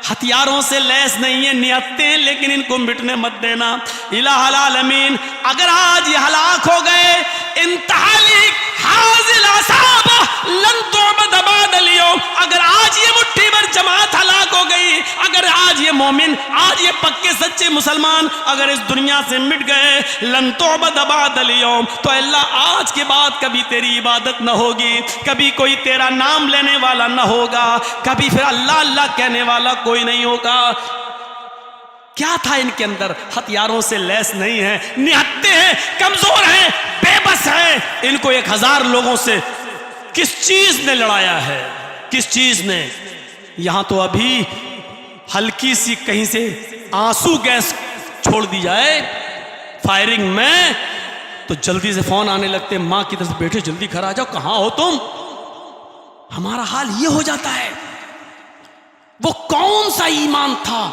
हथियारों से लैस नहीं है, निहत्ते हैं, लेकिन इनको मिटने मत देना। इलाहुल आलमीन अगर आज ये हलाक हो गए, इंतहालिक हाज़िल असाबा लन तुअबद बअदल यौम, अगर आज ये मुट्ठी भर जमात हलाक हो गई, अगर आज ये मोमिन, आज ये पक्के सच्चे मुसलमान अगर इस दुनिया से मिट गए, लन तुअबद बअदल यौम, तो अल्लाह आज के बाद कभी तेरी इबादत न होगी, कभी कोई तेरा नाम लेने वाला न होगा, कभी फिर अल्लाह अल्लाह कहने वाला कोई नहीं होगा। क्या था इनके अंदर? हथियारों से लैस नहीं है, निहत्ते हैं, कमजोर हैं, बेबस हैं। इनको 1000 लोगों से किस चीज ने लड़ाया है? किस चीज ने? यहां तो अभी हल्की सी कहीं से आंसू गैस छोड़ दी जाए फायरिंग में तो जल्दी से फोन आने लगते, मां की तरफ से, बेटे जल्दी घर आ जाओ, कहां हो तुम? हमारा हाल ये हो जाता है। वो कौन सा ईमान था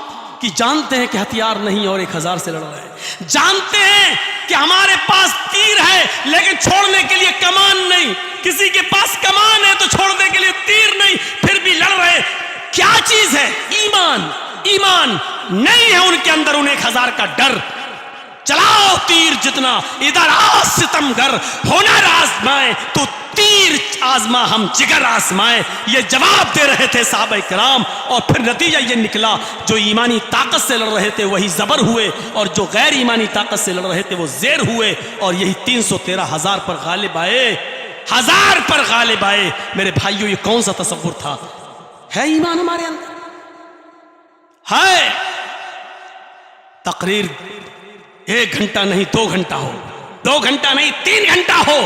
कि जानते हैं कि हथियार नहीं और 1000 से लड़ रहे हैं, जानते हैं कि हमारे पास तीर है लेकिन छोड़ने के लिए कमान नहीं, किसी के पास कमान है तो छोड़ने के लिए तीर नहीं, फिर भी लड़ रहे। क्या चीज है? ईमान। ईमान नहीं है उनके अंदर, उन्हें 1000 का डर। चलाओ तीर जितना, इधर आ सितमगर, हुनर आजमाए तो तीर आजमा हम जिगर आजमाए, ये जवाब दे रहे थे साहबा किराम। और फिर नतीजा ये निकला, जो ईमानी ताकत से लड़ रहे थे वही जबर हुए और जो गैर ईमानी ताकत से लड़ रहे थे वो जेर हुए, और यही 313,000 पर गालिब आए, 1000 पर गालिब आए। मेरे भाइयों ये कौन सा तसव्वुर था? है ईमान हमारे अंदर? है। तकरीर 1 घंटा नहीं 2 घंटा हो, 2 घंटा नहीं 3 घंटा हो,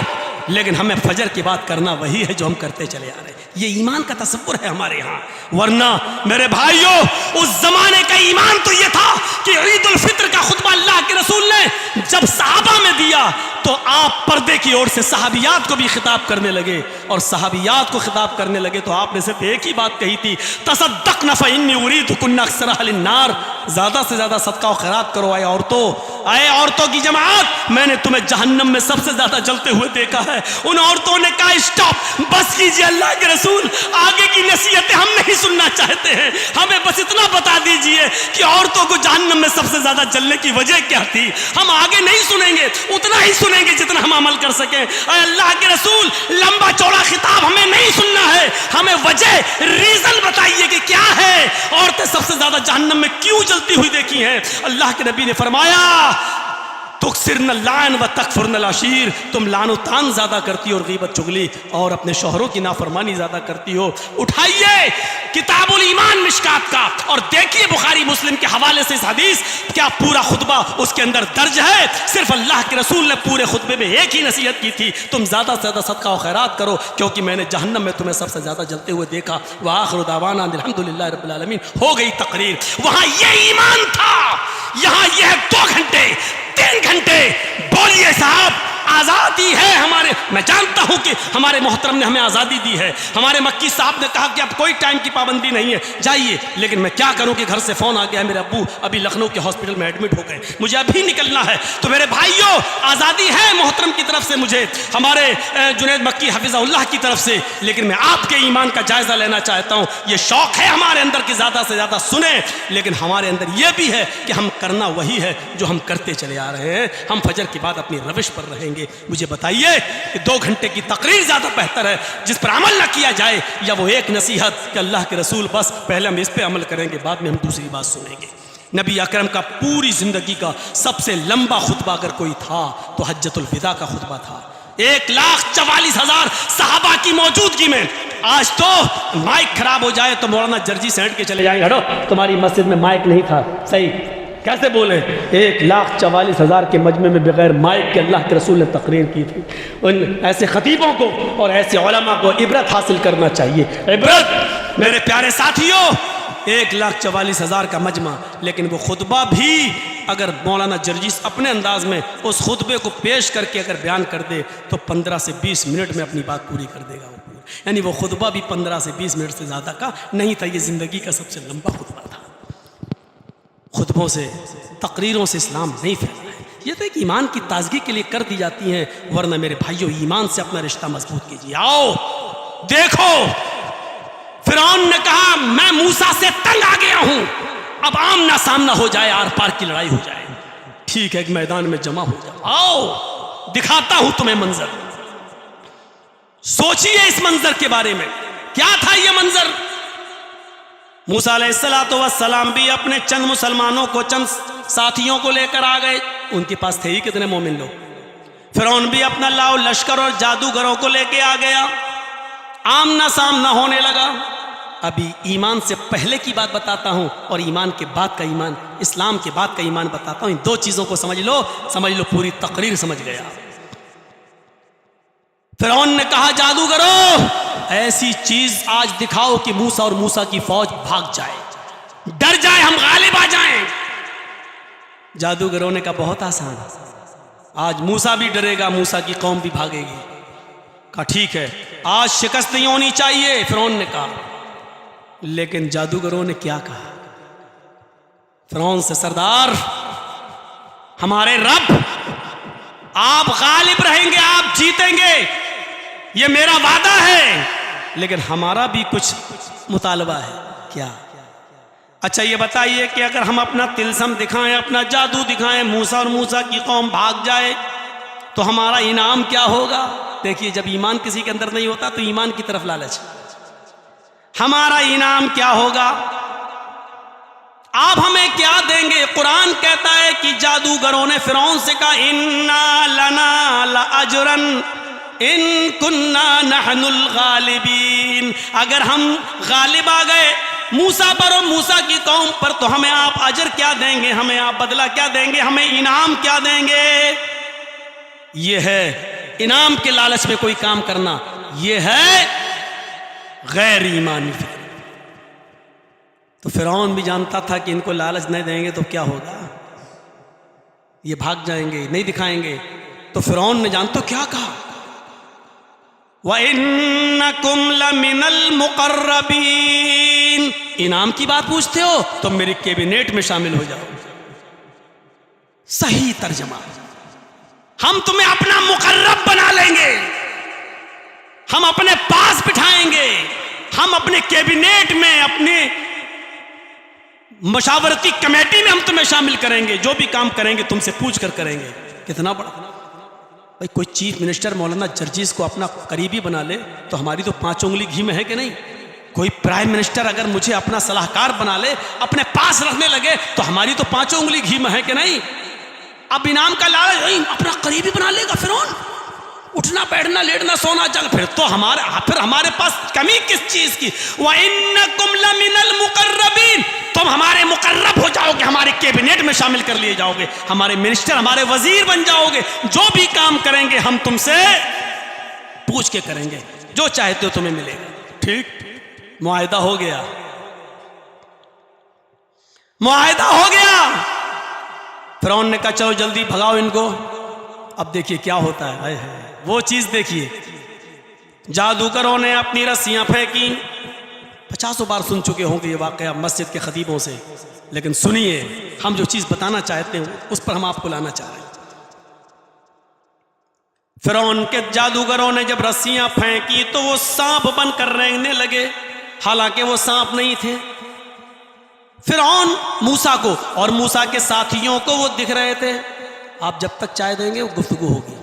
लेकिन हमें फजर की बात करना वही है जो हम करते चले आ रहे हैं। ये ईमान का तसव्वुर है हमारे यहाँ। वरना मेरे भाइयों उस जमाने का ईमान तो ये था कि ईद उल फित्र का खुतबा अल्लाह के रसूल ने जब सहाबा में दिया तो आप पर्दे की ओर से सहाबियात को भी खिताब करने लगे, और सहाबियात को खिताब करने लगे तो आपने सिर्फ एक ही बात कही थी, तसद्दक़ना फ़इन्नी उरीदुकुन्ना अक्सरा अहलिन नार, ज्यादा से ज्यादा सदका और खैरात करो। आए औरतों, आए औरतों की जमात, मैंने तुम्हें जहन्नम में सबसे ज्यादा जलते हुए देखा है। उन औरतों ने कहा स्टॉप, बस कीजिए अल्लाह के रसूल, आगे की नसीहतें हम नहीं सुनना चाहते हैं, हमें बस इतना बता दीजिए कि औरतों को जहन्नम में सबसे ज्यादा जलने की वजह क्या थी। हम आगे नहीं सुनेंगे, उतना ही सुनेंगे जितना हम अमल कर सकें। अल्लाह के रसूल लंबा चौड़ा खिताब हमें नहीं सुनना है, हमें वजह, रीजन बताइए कि क्या है, औरतें सबसे ज्यादा जहन्नम में क्यों जलती हुई देखी हैं। अल्लाह के नबी ने फरमाया तुक्सिरन लान व तकफुरन अशीर, तुम लानो तान ज्यादा करती हो और गीबत चुगली और अपने शौहरों की नाफरमानी ज्यादा करती हो। उठाइए किताबुल ईमान मिशकात का और देखिए बुखारी मुस्लिम के हवाले से इस हदीस, क्या पूरा खुतबा उसके अंदर दर्ज है। सिर्फ अल्लाह के रसूल ने पूरे खुतबे में एक ही नसीहत की थी, तुम ज्यादा से ज्यादा सदका और खैरात करो क्योंकि मैंने जहन्नम में तुम्हें सबसे ज्यादा जलते हुए देखा। व आखिरु दावाना अल्हम्दुलिल्लाहि रब्बिल आलमीन। हो गई तकरीर। वहां ये ईमान था, यहां यह 2 घंटे 3 घंटे। बोलिए साहब, आज़ादी है हमारे। मैं जानता हूं कि हमारे मोहतरम ने हमें आज़ादी दी है, हमारे मक्की साहब ने कहा कि अब कोई टाइम की पाबंदी नहीं है, जाइए, लेकिन मैं क्या करूं कि घर से फ़ोन आ गया है, मेरे अब्बू अभी लखनऊ के हॉस्पिटल में एडमिट हो गए, मुझे अभी निकलना है। तो मेरे भाइयों, आज़ादी है मोहतरम की तरफ से, मुझे हमारे जुनैद मक्की हफिज़हुल्लाह की तरफ से, लेकिन मैं आपके ईमान का जायज़ा लेना चाहता हूँ। ये शौक़ है हमारे अंदर कि ज़्यादा से ज़्यादा सुने, लेकिन हमारे अंदर यह भी है कि हम करना वही है जो हम करते चले आ रहे हैं। हम फजर के बाद अपनी रविश पर रहेंगे। मुझे बताइए कि 2 घंटे की तकरीर ज़्यादा बेहतर है जिस पर अमल न किया जाए, या वो एक नसीहत कि अल्लाह के रसूल बस पहले हम इस पे अमल करेंगे, बाद में हम दूसरी बात सुनेंगे। नबी अकरम का पूरी ज़िंदगी का सबसे लंबा खुतबा अगर कोई था तो हज्जतुल विदा का खुतबा था। 1,44,000 सहाबा की मौजूदगी में। आज तो माइक खराब हो जाए तो मौलाना जर्जी सेंट के चले जाएंगे, हटो तुम्हारी मस्जिद में माइक नहीं था, सही कैसे बोले। 1,44,000 के मजमे में बगैर माइक के अल्लाह के रसूल ने तकरीर की थी। उन ऐसे खतीबों को और ऐसे उलमा को इबरत हासिल करना चाहिए। इबरत मेरे प्यारे साथियों, 1,44,000 का मजमा, लेकिन वो खुतबा भी अगर मौलाना जर्जीस अपने अंदाज में उस खुतबे को पेश करके अगर बयान कर दे तो 15 से 20 मिनट में अपनी बात पूरी कर देगा। यानी वो खुतबा भी 15 से 20 मिनट से ज़्यादा का नहीं था, ये ज़िंदगी का सबसे लंबा खुतबा था। खुतबों से, तकरीरों से इस्लाम नहीं फैला है। ये तो एक ईमान की ताजगी के लिए कर दी जाती हैं, वरना मेरे भाइयों ईमान से अपना रिश्ता मजबूत कीजिए। आओ देखो, फिरौन ने कहा मैं मूसा से तंग आ गया हूं, अब आमना सामना हो जाए, आर पार की लड़ाई हो जाए। ठीक है, एक मैदान में जमा हो जाओ, आओ दिखाता हूं तुम्हें मंजर। सोचिए इस मंजर के बारे में, क्या था ये मंजर। मूसा अलैहिस्सलाम भी अपने चंद मुसलमानों को, चंद साथियों को लेकर आ गए। उनके पास थे ही कितने मोमिन लोग। फिरौन भी अपना लाओ लश्कर और जादूगरों को लेके आ गया। आमना सामना होने लगा। अभी ईमान से पहले की बात बताता हूं और ईमान के बाद का ईमान, इस्लाम के बाद का ईमान बताता हूं। इन 2 चीजों को समझ लो, पूरी तकरीर समझ गया। फिरौन ने कहा जादूगरों ऐसी चीज आज दिखाओ कि मूसा और मूसा की फौज भाग जाए, डर जाए, हम गालिब आ जाएं। जादूगरों ने कहा बहुत आसान, आज मूसा भी डरेगा, मूसा की कौम भी भागेगी। कहा ठीक है, आज शिकस्त नहीं होनी चाहिए, फिरौन ने कहा। लेकिन जादूगरों ने क्या कहा फिरौन से, सरदार हमारे रब, आप गालिब रहेंगे, आप जीतेंगे, ये मेरा वादा है, लेकिन हमारा भी कुछ मुतालबा है। क्या? अच्छा ये बताइए कि अगर हम अपना तिलस्म दिखाएं, अपना जादू दिखाएं, मूसा और मूसा की कौम भाग जाए तो हमारा इनाम क्या होगा। देखिए, जब ईमान किसी के अंदर नहीं होता तो ईमान की तरफ लालच। हमारा इनाम क्या होगा, आप हमें क्या देंगे। कुरान कहता है कि जादूगरों ने फिरौन से कहा इन्ना लना लाअजरन इन कुन्ना नहनुल गालिबीन, अगर हम गालिब आ गए मूसा पर और मूसा की कौम पर तो हमें आप अजर क्या देंगे, हमें आप बदला क्या देंगे, हमें इनाम क्या देंगे। ये है इनाम के लालच में कोई काम करना, ये है गैर ईमानी फिक्र। तो फिरौन भी जानता था कि इनको लालच नहीं देंगे तो क्या होगा, ये भाग जाएंगे, नहीं दिखाएंगे। तो फिरौन ने जानते क्या कहा, व इन्नकुम लमिनल मुकर्रबीन, इनाम की बात पूछते हो तो मेरी कैबिनेट में शामिल हो जाओ। सही तर्जमा, हम तुम्हें अपना मुकर्रब बना लेंगे, हम अपने पास बिठाएंगे, हम अपने कैबिनेट में, अपने मशावरती कमेटी में हम तुम्हें शामिल करेंगे, जो भी काम करेंगे तुमसे पूछ कर करेंगे। कितना बड़ा भाई, कोई चीफ मिनिस्टर मौलाना जर्जीस को अपना करीबी बना ले तो हमारी तो 5 उंगली घी में है कि नहीं। कोई प्राइम मिनिस्टर अगर मुझे अपना सलाहकार बना ले, अपने पास रखने लगे तो हमारी तो 5 उंगली घी में है कि नहीं। अब इनाम का लालच, अपना करीबी बना लेगा फिरौन, उठना बैठना लेटना सोना जग, फिर तो हमारे पास कमी किस चीज की। व इन्नकुम लमिनल मुकर्रबीन, तुम हमारे मुकर्रब हो जाओगे, हमारे कैबिनेट में शामिल कर लिए जाओगे, हमारे मिनिस्टर, हमारे वजीर बन जाओगे, जो भी काम करेंगे हम तुमसे पूछ के करेंगे, जो चाहते हो तुम्हें मिलेगा। ठीक, मुआहिदा हो गया, मुआहिदा हो गया। फिरौन ने कहा चलो जल्दी भगाओ इनको। अब देखिए क्या होता है, वो चीज देखिए, जादूगरों ने अपनी रस्सियां फेंकी। 50 बार सुन चुके होंगे ये वाकया मस्जिद के खतीबों से, लेकिन सुनिए, हम जो चीज बताना चाहते हैं उस पर हम आपको लाना चाह रहे हैं। फिरौन के जादूगरों ने जब रस्सियां फेंकी तो वो सांप बनकर रेंगने लगे, हालांकि वो सांप नहीं थे। फिरौन मूसा को और मूसा के साथियों को वो दिख रहे थे। आप जब तक चाय देंगे वो गुफ्तगू होगी।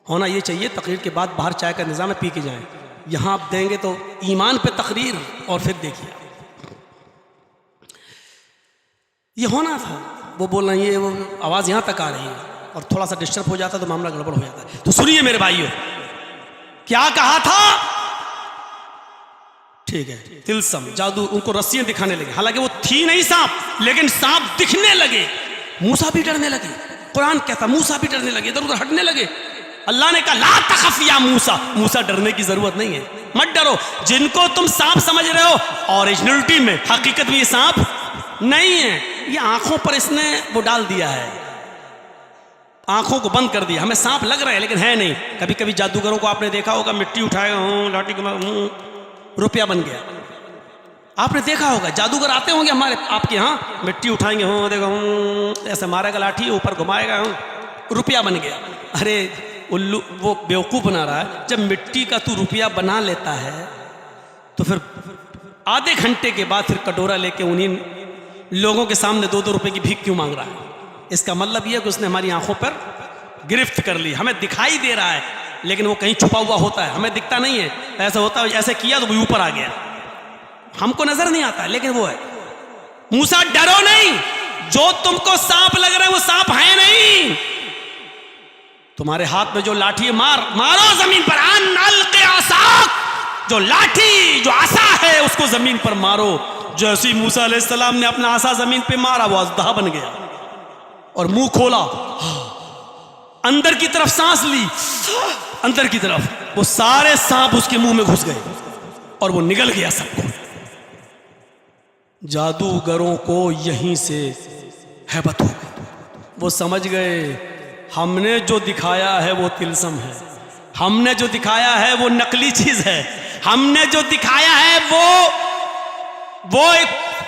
होना ये चाहिए तकरीर के बाद बाहर चाय का निज़ाम है, पी के जाएं। यहाँ आप देंगे तो ईमान पे तकरीर, और फिर देखिए ये होना था। वो बोल रही है, वो आवाज़ यहाँ तक आ रही है और थोड़ा सा डिस्टर्ब हो जाता है तो मामला गड़बड़ हो जाता है। तो सुनिए मेरे भाइयों, क्या कहा था? ठीक है, तिलसम जादू, उनको रस्सियां दिखाने लगे। हालांकि वो थी नहीं सांप, लेकिन सांप दिखने लगे। मूसा भी डरने लगे। कुरान कहता मूसा भी डरने लगे, इधर उधर हटने लगे। अल्लाह ने कहा ला तखफ या मूसा, मूसा डरने की जरूरत नहीं है, मत डरो। जिनको तुम सांप समझ रहे हो, ओरिजिनलिटी में हकीकत में ये सांप नहीं है, ये आंखों पर इसने वो डाल दिया है, आंखों को बंद कर दिया। हमें सांप लग रहा है लेकिन है नहीं। कभी कभी जादूगरों को आपने देखा होगा, मिट्टी उठाएगा, लाठी रुपया बन गया। आपने देखा होगा जादूगर आते होंगे हमारे आपके यहाँ, मिट्टी उठाएंगे, देखो ऐसे मारेगा लाठी, ऊपर घुमाएगा, रुपया बन गया। अरे उल्लू, वो बेवकूफ़ बना रहा है। जब मिट्टी का तू रुपया बना लेता है तो फिर आधे घंटे के बाद फिर कटोरा लेके उन्हीं लोगों के सामने 2-2 रुपए की भीख क्यों मांग रहा है? इसका मतलब यह है कि उसने हमारी आंखों पर गिरफ्त कर ली। हमें दिखाई दे रहा है लेकिन वो कहीं छुपा हुआ होता है, हमें दिखता नहीं है। ऐसा होता है, ऐसे किया तो वो ऊपर आ गया, हमको नजर नहीं आता, लेकिन वो है। मूसा डरो नहीं, जो तुमको सांप लग रहा है वो सांप है नहीं। तुम्हारे हाथ में जो लाठी है, मारो जमीन पर, अनअल्क़ि असाक, जो लाठी जो आसा है उसको जमीन पर मारो। जैसे ही मूसा अलैहिस्सलाम ने अपना आसा जमीन पे मारा, वो अज़दहा बन गया और मुंह खोला, अंदर की तरफ सांस ली, अंदर की तरफ, वो सारे सांप उसके मुंह में घुस गए और वो निगल गया सबको। जादूगरों को यहीं से हैबत हो गई। वो समझ गए हमने जो दिखाया है वो तिलस्म है, हमने जो दिखाया है वो नकली चीज है, हमने जो दिखाया है वो एक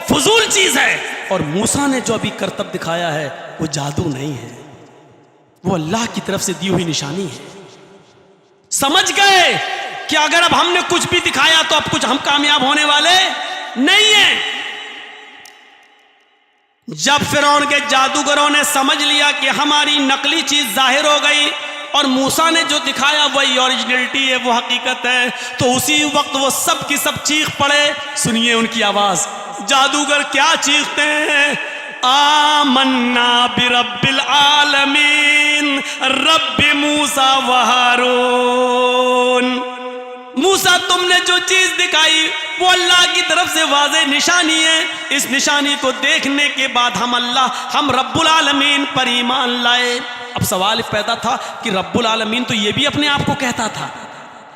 फजूल चीज है, और मूसा ने जो अभी करतब दिखाया है वो जादू नहीं है, वो अल्लाह की तरफ से दी हुई निशानी है। समझ गए कि अगर अब हमने कुछ भी दिखाया तो अब कुछ हम कामयाब होने वाले नहीं है। जब फिरौन के जादूगरों ने समझ लिया कि हमारी नकली चीज जाहिर हो गई और मूसा ने जो दिखाया वही ओरिजिनलिटी है, वो हकीकत है, तो उसी वक्त वो सब की सब चीख पड़े। सुनिए उनकी आवाज, जादूगर क्या चीखते हैं? आमन्ना बिरब्बिल आलमीन रब्बि मूसा व हारून। मूसा तुमने जो चीज दिखाई वो अल्लाह की तरफ से वाज़ेह निशानी है। इस निशानी को देखने के बाद हम रब्बुल आलमीन पर ईमान लाए। अब सवाल पैदा था कि रब्बुल आलमीन तो ये भी अपने आप को कहता था,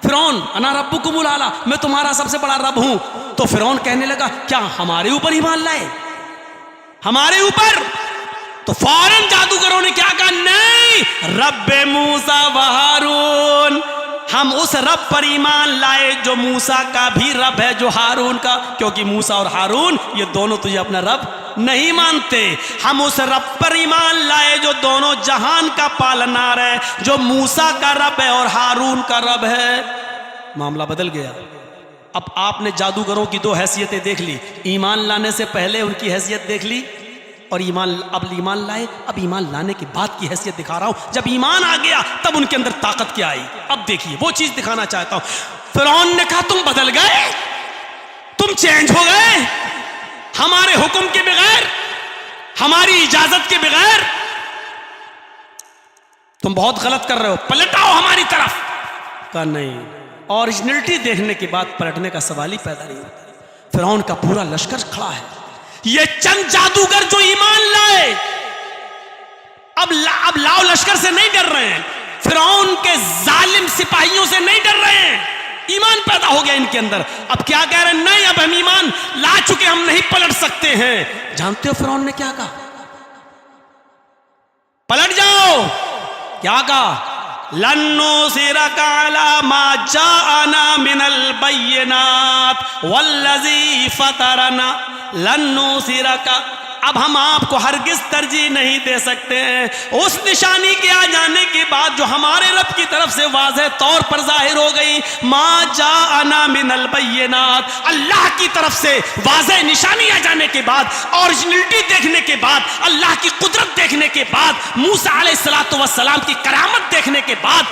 फिरौन अना रब्बुकुमुल आला, मैं तुम्हारा सबसे बड़ा रब हूं। तो फिरौन कहने लगा क्या हमारे ऊपर ईमान लाए, हमारे ऊपर? तो फौरन जादूगरों ने क्या कहा, नहीं, रब्बे मूसा व हारून, हम उस रब पर ईमान लाए जो मूसा का भी रब है, जो हारून का, क्योंकि मूसा और हारून ये दोनों तुझे अपना रब नहीं मानते। हम उस रब पर ईमान लाए जो दोनों जहान का पालनहार है, जो मूसा का रब है और हारून का रब है। मामला बदल गया। अब आपने जादूगरों की 2 हैसियतें देख ली, ईमान लाने से पहले उनकी हैसियत देख ली, और अब ईमान लाए, अब ईमान लाने के बाद की हैसियत दिखा रहा हूं। जब ईमान आ गया तब उनके अंदर ताकत क्या आई, अब देखिए वो चीज दिखाना चाहता हूं। फिरौन ने कहा तुम बदल गए, तुम चेंज हो गए, हमारे हुक्म के बगैर, हमारी इजाजत के बगैर, तुम बहुत गलत कर रहे हो, पलटाओ हमारी तरफ। कहा नहीं, ओरिजिनलिटी देखने के बाद पलटने का सवाल ही पैदा नहीं होता। फिरौन का पूरा लश्कर खड़ा है, ये चंद जादूगर जो ईमान लाए अब लाओ लश्कर से नहीं डर रहे हैं, फिरौन के जालिम सिपाहियों से नहीं डर रहे हैं, ईमान पैदा हो गया इनके अंदर। अब क्या कह रहे हैं, नहीं अब हम ईमान ला चुके, हम नहीं पलट सकते हैं। जानते हो फिरौन ने क्या कहा? पलट जाओ। क्या कहा? लन्नो सिरका अला मा जाअना मिनल बय्यिनात वल्लज़ी फतरना लन्नो सिरका, अब हम आपको हरगिज तरजीह नहीं दे सकते हैं उस निशानी के आ जाने के बाद जो हमारे रब की तरफ से वाज़ेह तौर पर जाहिर हो गई। मा जाअना मिनल बय्यिनात, अल्लाह की तरफ से वाज़ेह निशानी आ जाने के बाद, ओरिजिनलिटी देखने के बाद, अल्लाह की कुदरत देखने के बाद, मूसा अलैहिस्सलातु वस्सलाम की करामत देखने के बाद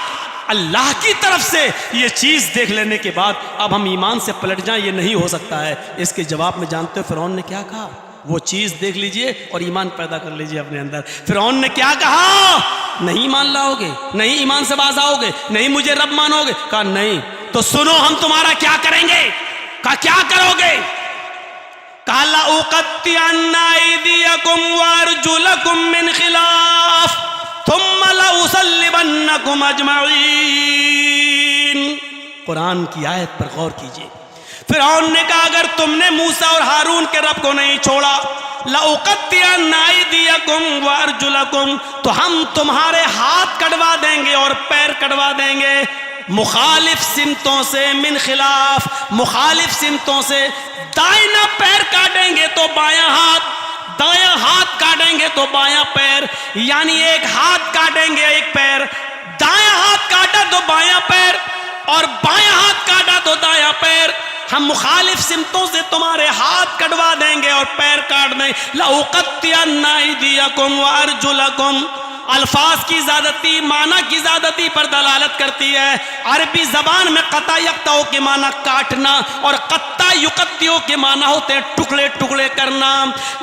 अल्लाह की तरफ से ये चीज़ देख लेने के बाद अब हम ईमान से पलट जाएं, ये नहीं हो सकता है। इसके जवाब में जानते हो फिरौन ने क्या कहा? वो चीज़ देख लीजिए और ईमान पैदा कर लीजिए अपने अंदर। फिरौन ने क्या कहा? नहीं मान लाओगे, नहीं ईमान से बाज आओगे, नहीं मुझे रब मानोगे। कहा नहीं तो सुनो हम तुम्हारा क्या करेंगे। कहा क्या करोगे? कहा लउक़त्तिअन्ना अयदियकुम वअरजुलकुम मिन खिलाफ थुम्मा लउसल्लिबन्नकुम अजमईन। कुरान की आयत पर गौर कीजिए। फिरौन ने कहा अगर तुमने मूसा और हारून के रब को नहीं छोड़ा, लउक़त्तिअन्ना अयदियकुम वअरजुलकुम, तो हम तुम्हारे हाथ कटवा देंगे और पैर कटवा देंगे। मुखालिफ सिमतों से, मिन खिलाफ, मुखालिफ सिमतों से। दाहिना पैर काटेंगे तो बायां हाथ, दायां हाथ काटेंगे तो बायां पैर, यानी एक हाथ काटेंगे एक पैर, दायां हाथ काटा तो बायां पैर और बायां हाथ काटा तो दायां पैर। हम मुखालिफ सिमतों से तुम्हारे हाथ कटवा देंगे और पैर काट देंगे। लउक़त्तिअन्ना अयदियकुम वअरजुलकुम, अल्फाज की ज़्यादती माना की ज़्यादती पर दलालत करती है। अरबी ज़बान में क़ता यक़तउ के माना काटना और क़त्ता युक़त्तिउ के माना होते हैं टुकड़े टुकड़े करना।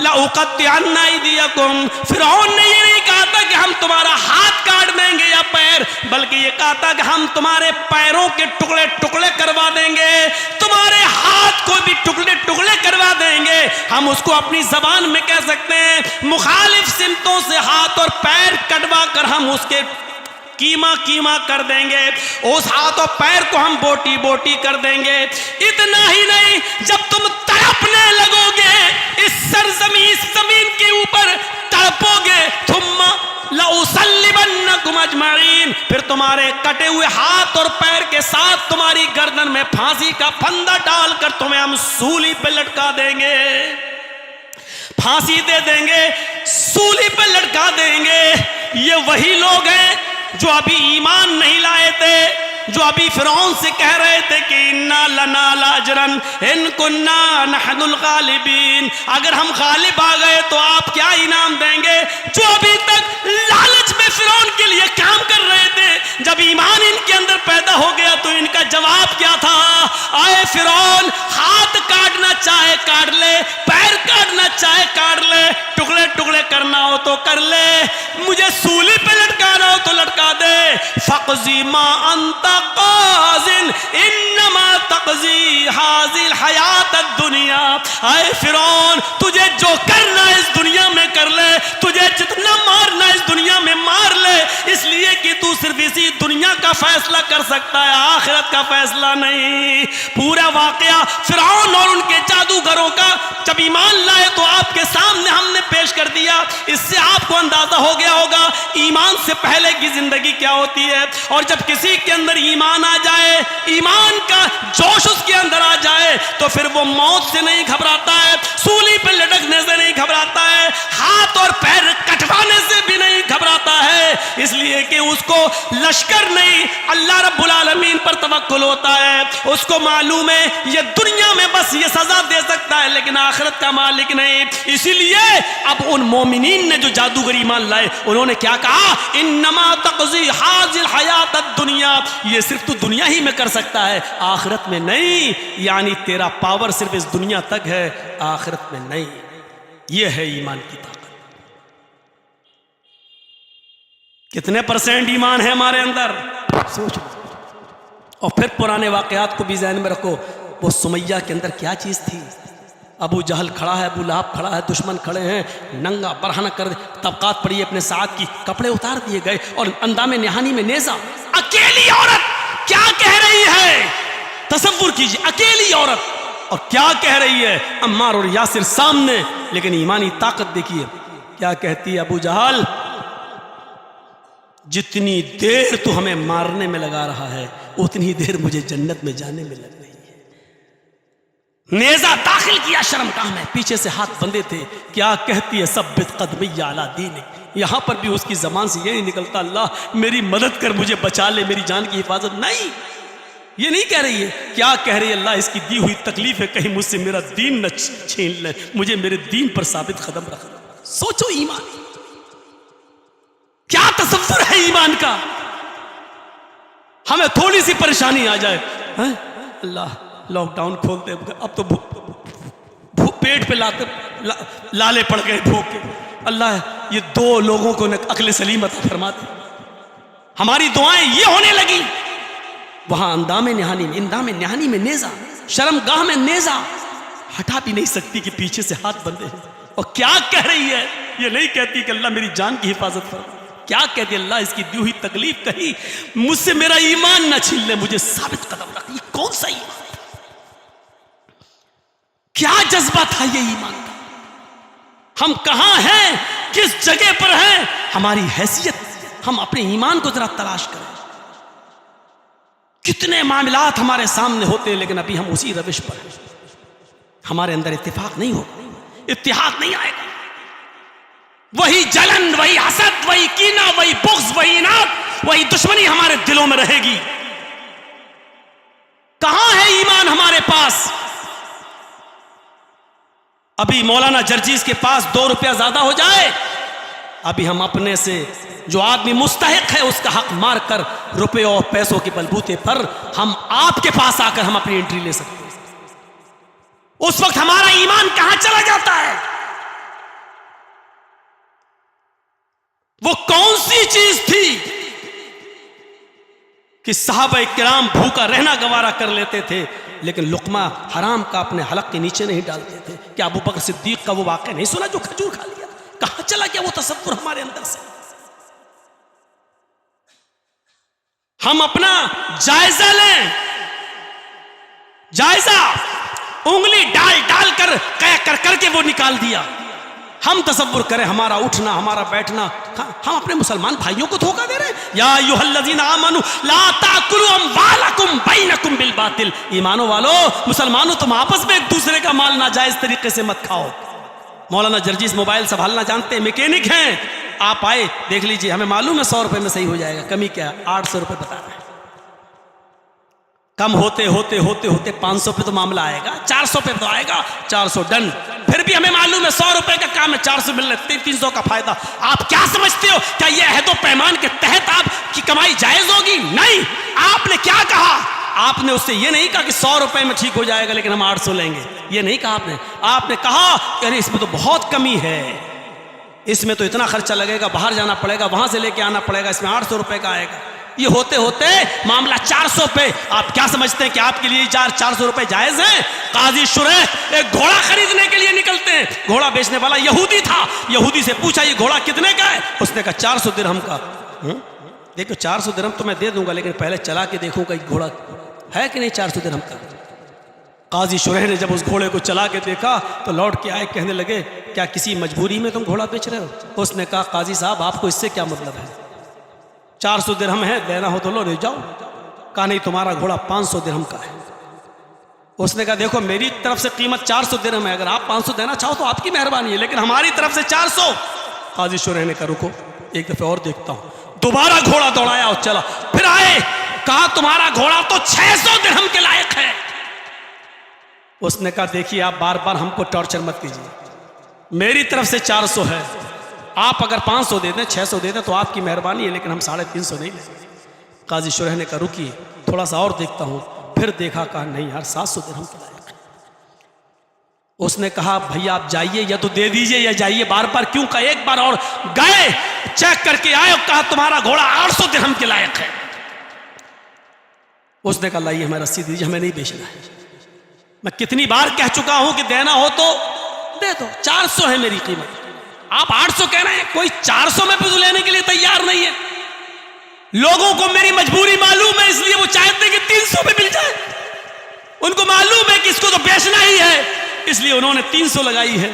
लउक़त्तिअन्ना अयदियकुम, फिरौन ने ये नहीं कहा था कि हम तुम्हारा हाथ काट देंगे या पैर, बल्कि ये कहा था कि हम तुम्हारे पैरों के टुकड़े टुकड़े करवा देंगे, तुम्हारे हाथ को भी टुकड़े टुकड़े करवा देंगे। हम उसको अपनी ज़बान में कह सकते हैं मुखालिफ सिमतों से हाथ और पैर कटवा कर हम उसके कीमा कीमा कर देंगे, उस हाथ और पैर को हम बोटी बोटी कर देंगे। इतना ही नहीं, जब तुम तड़पने लगोगे इस सरजमीन, इस जमीन के ऊपर तड़पोगे, थुम्मा लउसल्लिबन्नकुम अजमईन, फिर तुम्हारे कटे हुए हाथ और पैर के साथ तुम्हारी गर्दन में फांसी का फंदा डालकर तुम्हें हम सूली पे लटका देंगे, फांसी दे देंगे, सूली पे लटका देंगे। ये वही लोग हैं जो अभी ईमान नहीं लाए थे, जो अभी फिरौन से कह रहे थे कि इन्ना लना लाजरन इन कुन्ना नहनुल गालिबीन, अगर हम गालिब आ गए तो आप क्या इनाम देंगे। जो अभी तक लालच में फिरौन के लिए काम कर रहे थे, जब ईमान इनके अंदर पैदा हो गया तो इनका जवाब क्या था? आए फिरौन, हाथ काटना चाहे काट ले, पैर काटना चाहे काट ले, टुकड़े टुकड़े करना हो तो कर ले, मुझे सूली पे लटकाना हो तो लटका दे। फ़क़ज़ी मा अंता क़ाज़िन इन्नमा तक़ज़ी हाज़िल हयात दुनिया। आए फिरौन, तुझे जो करना है इस दुनिया में कर ले, तुझे जितना मारना है इस दुनिया में मार ले, इसलिए कि तू सिर्फ इसी दुनिया का फैसला कर सकता है, आखिरत का फैसला नहीं। पूरा वाकया फिरौन और उनके जादूगरों का जब ईमान लाए तो आपके सामने हमने पेश कर दिया। इससे आपको अंदाजा हो गया होगा ईमान से पहले की जिंदगी क्या होती है। और जब किसी के अंदर ईमान आ जाए, ईमान का जोश उसके अंदर आ जाए, तो फिर वो मौत से नहीं घबराता है, सूली पे लटकने से नहीं घबराता है, हाथ और पैर कटवाने से भी नहीं घबराता है, इसलिए कि उसको लश्कर नहीं अल्लाह रब्बुल आलमीन पर तवक्कुल होता है। उसको मालूम है ये दुनिया में बस ये सजा दे सकता है लेकिन आखिरत का मालिक नहीं। इसीलिए अब उन मोमिनीन ने जो जादूगर ईमान लाए उन्होंने क्या कहा? इन्नमा तक़ज़ी हाज़िल हयात दुनिया, ये सिर्फ तू दुनिया ही में कर सकता है, आखिरत में नहीं। यानी तेरा पावर सिर्फ इस दुनिया तक है, आखिरत में नहीं। ये है ईमान की ताकत। कितने % ईमान है हमारे अंदर, सोच लो। और फिर पुराने वाकयात को भी ज़हन में रखो। वो सुमैया के अंदर क्या चीज़ थी? अबू जहल खड़ा है, अबू लहब खड़ा है, दुश्मन खड़े हैं, नंगा बरहना कर तबकात पड़ी अपने साथ की, कपड़े उतार दिए गए और अंदामे निहानी में नेज़ा। अकेली औरत क्या कह रही है, तसव्वुर कीजिए, अकेली औरत और क्या कह रही है, अम्मार और यासिर सामने, लेकिन ईमानी ताकत देखिए क्या कहती है। अबू जहल, जितनी देर तू हमें मारने में लगा रहा है उतनी देर मुझे जन्नत में जाने में लग रही है। नेज़ा दाखिल किया शर्मगाह में, पीछे से हाथ बंधे थे। क्या कहती है? सब्बित क़दमैया अला दीनिक। यहां पर भी उसकी जबान से ये नहीं निकलता अल्लाह मेरी मदद कर, मुझे बचा ले, मेरी जान की हिफाजत। नहीं, ये नहीं कह रही है। क्या कह रही है? अल्लाह इसकी दी हुई तकलीफ है, कहीं मुझसे मेरा दीन न छीन ले, मुझे मेरे दीन पर साबित कदम रख। सोचो ईमान, क्या तसव्वुर है ईमान का। हमें थोड़ी सी परेशानी आ जाए, हैं? अल्लाह लॉकडाउन खोल दे, अब तो पेट पे लाले पड़ गए भूख के। अल्लाह ये 2 लोगों को अक्ल सलीम अता फरमा दे। हमारी दुआएं ये होने लगी, वहां इंदाम निहानी में नेजा, शर्मगाह में नेजा, हटा भी नहीं सकती कि पीछे से हाथ बंधे हैं। और क्या कह रही है, ये नहीं कहती कि अल्लाह मेरी जान की हिफाजत फरमा, क्या कहती अल्लाह इसकी दी हुई तकलीफ कही मुझसे मेरा ईमान ना छीन ले, मुझे साबित कदम रख। ये कौन सा ईमान, क्या जज्बा था ये ईमान का? हम कहां हैं, किस जगह पर हैं, हमारी हैसियत, हम अपने ईमान को जरा तलाश करें। कितने मामलात हमारे सामने होते हैं, लेकिन अभी हम उसी रविश पर हैं। हमारे अंदर इत्तेफाक नहीं होगा, इत्तेहाद नहीं आएगा। वही जलन, वही हसद, वही कीना, वही बुग़्ज़, वही इनाद, वही दुश्मनी हमारे दिलों में रहेगी। कहां है ईमान हमारे पास? अभी मौलाना जर्जीस के पास 2 रुपया ज्यादा हो जाए, अभी हम अपने से जो आदमी मुस्तहिक है उसका हक मार कर रुपयों और पैसों के बलबूते पर हम आपके पास आकर हम अपनी एंट्री ले सकते हैं। उस वक्त हमारा ईमान कहां चला जाता है? वो कौन सी चीज थी कि सहाबा किराम भूखा रहना गवारा कर लेते थे, लेकिन लुकमा हराम का अपने हलक के नीचे नहीं डालते थे? क्या अबू बकर सिद्दीक का वो वाक़या नहीं सुना जो खजूर खा लिया? कहां चला गया वो तसव्वुर हमारे अंदर से? हम अपना जायजा लें, जायजा उंगली डाल डाल कर कर करके वो निकाल दिया। हम तसव्वुर करें हमारा उठना, हमारा बैठना, हम अपने मुसलमान भाइयों को धोखा दे रहे हैं। या अय्युहल्लज़ीना आमनू ला ताकुलू अम्वालकुम बैनकुम बिल बातिल, ईमानो वालो, मुसलमानों तुम आपस में एक दूसरे का माल नाजायज तरीके से मत खाओ। मौलाना जर्जीस मोबाइल संभालना जानते हैं, मैकेनिक हैं, आप आए देख लीजिए, हमें मालूम है 100 रुपए में सही हो जाएगा, कमी क्या, 800 रुपए बता रहे हैं। कम होते होते होते होते 500 पे तो मामला आएगा, 400 पे तो आएगा, 400 डन। फिर भी हमें मालूम है 100 रुपए का काम है, 400 मिल रहे, 300 का फायदा। आप क्या समझते हो, क्या यह है तो पैमान के तहत आपकी कमाई जायज होगी? नहीं। आपने क्या कहा? आपने उससे ये नहीं कहा कि 100 रुपए में ठीक हो जाएगा लेकिन हम 800 लेंगे, ये नहीं कहा आपने। आपने कहा कि अरे इसमें तो बहुत कमी है, इसमें तो इतना खर्चा लगेगा, बाहर जाना पड़ेगा, वहां से लेके आना पड़ेगा, इसमें 800 रुपए का आएगा। ये होते होते मामला 400 पे। आप क्या समझते हैं कि आपके लिए 400 रुपए जायज है? काजी शुरैह एक घोड़ा खरीदने के लिए निकलते हैं, घोड़ा बेचने वाला यहूदी था, यहूदी से पूछा ये घोड़ा कितने का है? उसने कहा 400 दिरहम का। देखो 400 दिरहम तो मैं दे दूंगा, लेकिन पहले चला के देखूंगा घोड़ा है कि नहीं 400 दिरहम का। काजी शुरैह ने जब उस घोड़े को चला के देखा तो लौट के आए, कहने लगे क्या किसी मजबूरी में तुम घोड़ा बेच रहे हो? उसने कहा काजी साहब आपको इससे क्या मतलब है, 400 दिरहम है, लेना हो तो लो, ले जाओ। कहा नहीं तुम्हारा घोड़ा 500 दिरहम का है। उसने कहा देखो मेरी तरफ से कीमत 400 दिरहम है, अगर आप 500 देना चाहो तो आपकी मेहरबानी है, लेकिन हमारी तरफ से 400। काजी शुरैह ने कहा रुको एक दफे और देखता हूं। दोबारा घोड़ा दौड़ाया और चला, फिर आए, कहा तुम्हारा घोड़ा तो 600 दिरहम के लायक है। उसने कहा देखिए आप बार बार हमको टॉर्चर मत कीजिए, मेरी तरफ से 400 है, आप अगर 500 दे दें, 600 दे दें तो आपकी मेहरबानी है, लेकिन हम 350 नहीं लेंगे। काजी शुरैह ने कहा रुकिए थोड़ा सा और देखता हूं। फिर देखा, कहा नहीं यार 700 दिरहम के लायक है। उसने कहा भैया आप जाइए, या तो दे दीजिए या जाइए। बार बार क्यों कहा, एक बार और गए, चेक करके आए और कहा तुम्हारा घोड़ा 800 दिरहम के लायक है। उसने कहा लाइए हमें रसीद दीजिए, हमें नहीं बेचना है। मैं कितनी बार कह चुका हूं कि देना हो तो दे दो, 400 है मेरी कीमत, आप 800 कह रहे हैं। कोई 400 में भी लेने के लिए तैयार नहीं है। लोगों को मेरी मजबूरी मालूम है, इसलिए वो चाहते हैं कि 300 में मिल जाए। उनको मालूम है कि इसको तो बेचना ही है, इसलिए उन्होंने 300 लगाई है,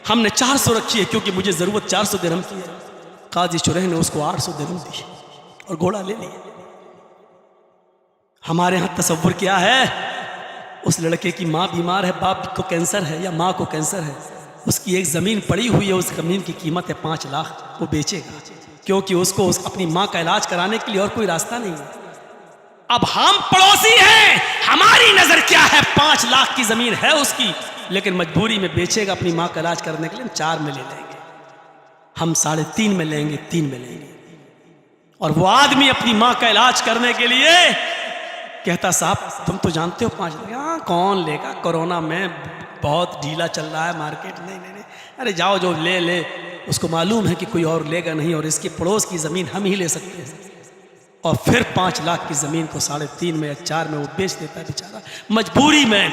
हमने 400 रखी है क्योंकि मुझे जरूरत 400 दिरहम की है। काजी शुरैह ने उसको 800 दिरहम दी और घोड़ा ले लिया। हमारे यहां तसव्वुर क्या है, उस लड़के की माँ बीमार है, बाप को कैंसर है या माँ को कैंसर है, उसकी एक ज़मीन पड़ी हुई है, उस ज़मीन की कीमत है 5 लाख, वो बेचेगा क्योंकि उसको अपनी माँ का इलाज कराने के लिए और कोई रास्ता नहीं है। अब हम पड़ोसी हैं, हमारी नज़र क्या है, 5 लाख की ज़मीन है उसकी, लेकिन मजबूरी में बेचेगा अपनी माँ का इलाज करने के लिए। हम 4 में ले लेंगे, हम 3.5 में लेंगे, 3 में लेंगे। और वो आदमी अपनी माँ का इलाज करने के लिए कहता, साहब तुम तो जानते हो 5 लाख। हाँ, कौन लेगा, कोरोना में बहुत ढीला चल रहा है मार्केट। नहीं नहीं नहीं, अरे जाओ, जो ले। उसको मालूम है कि कोई और लेगा नहीं और इसके पड़ोस की ज़मीन हम ही ले सकते हैं। और फिर 5 लाख की ज़मीन को 3.5 में या 4 में वो बेच देता है बेचारा, मजबूरी में।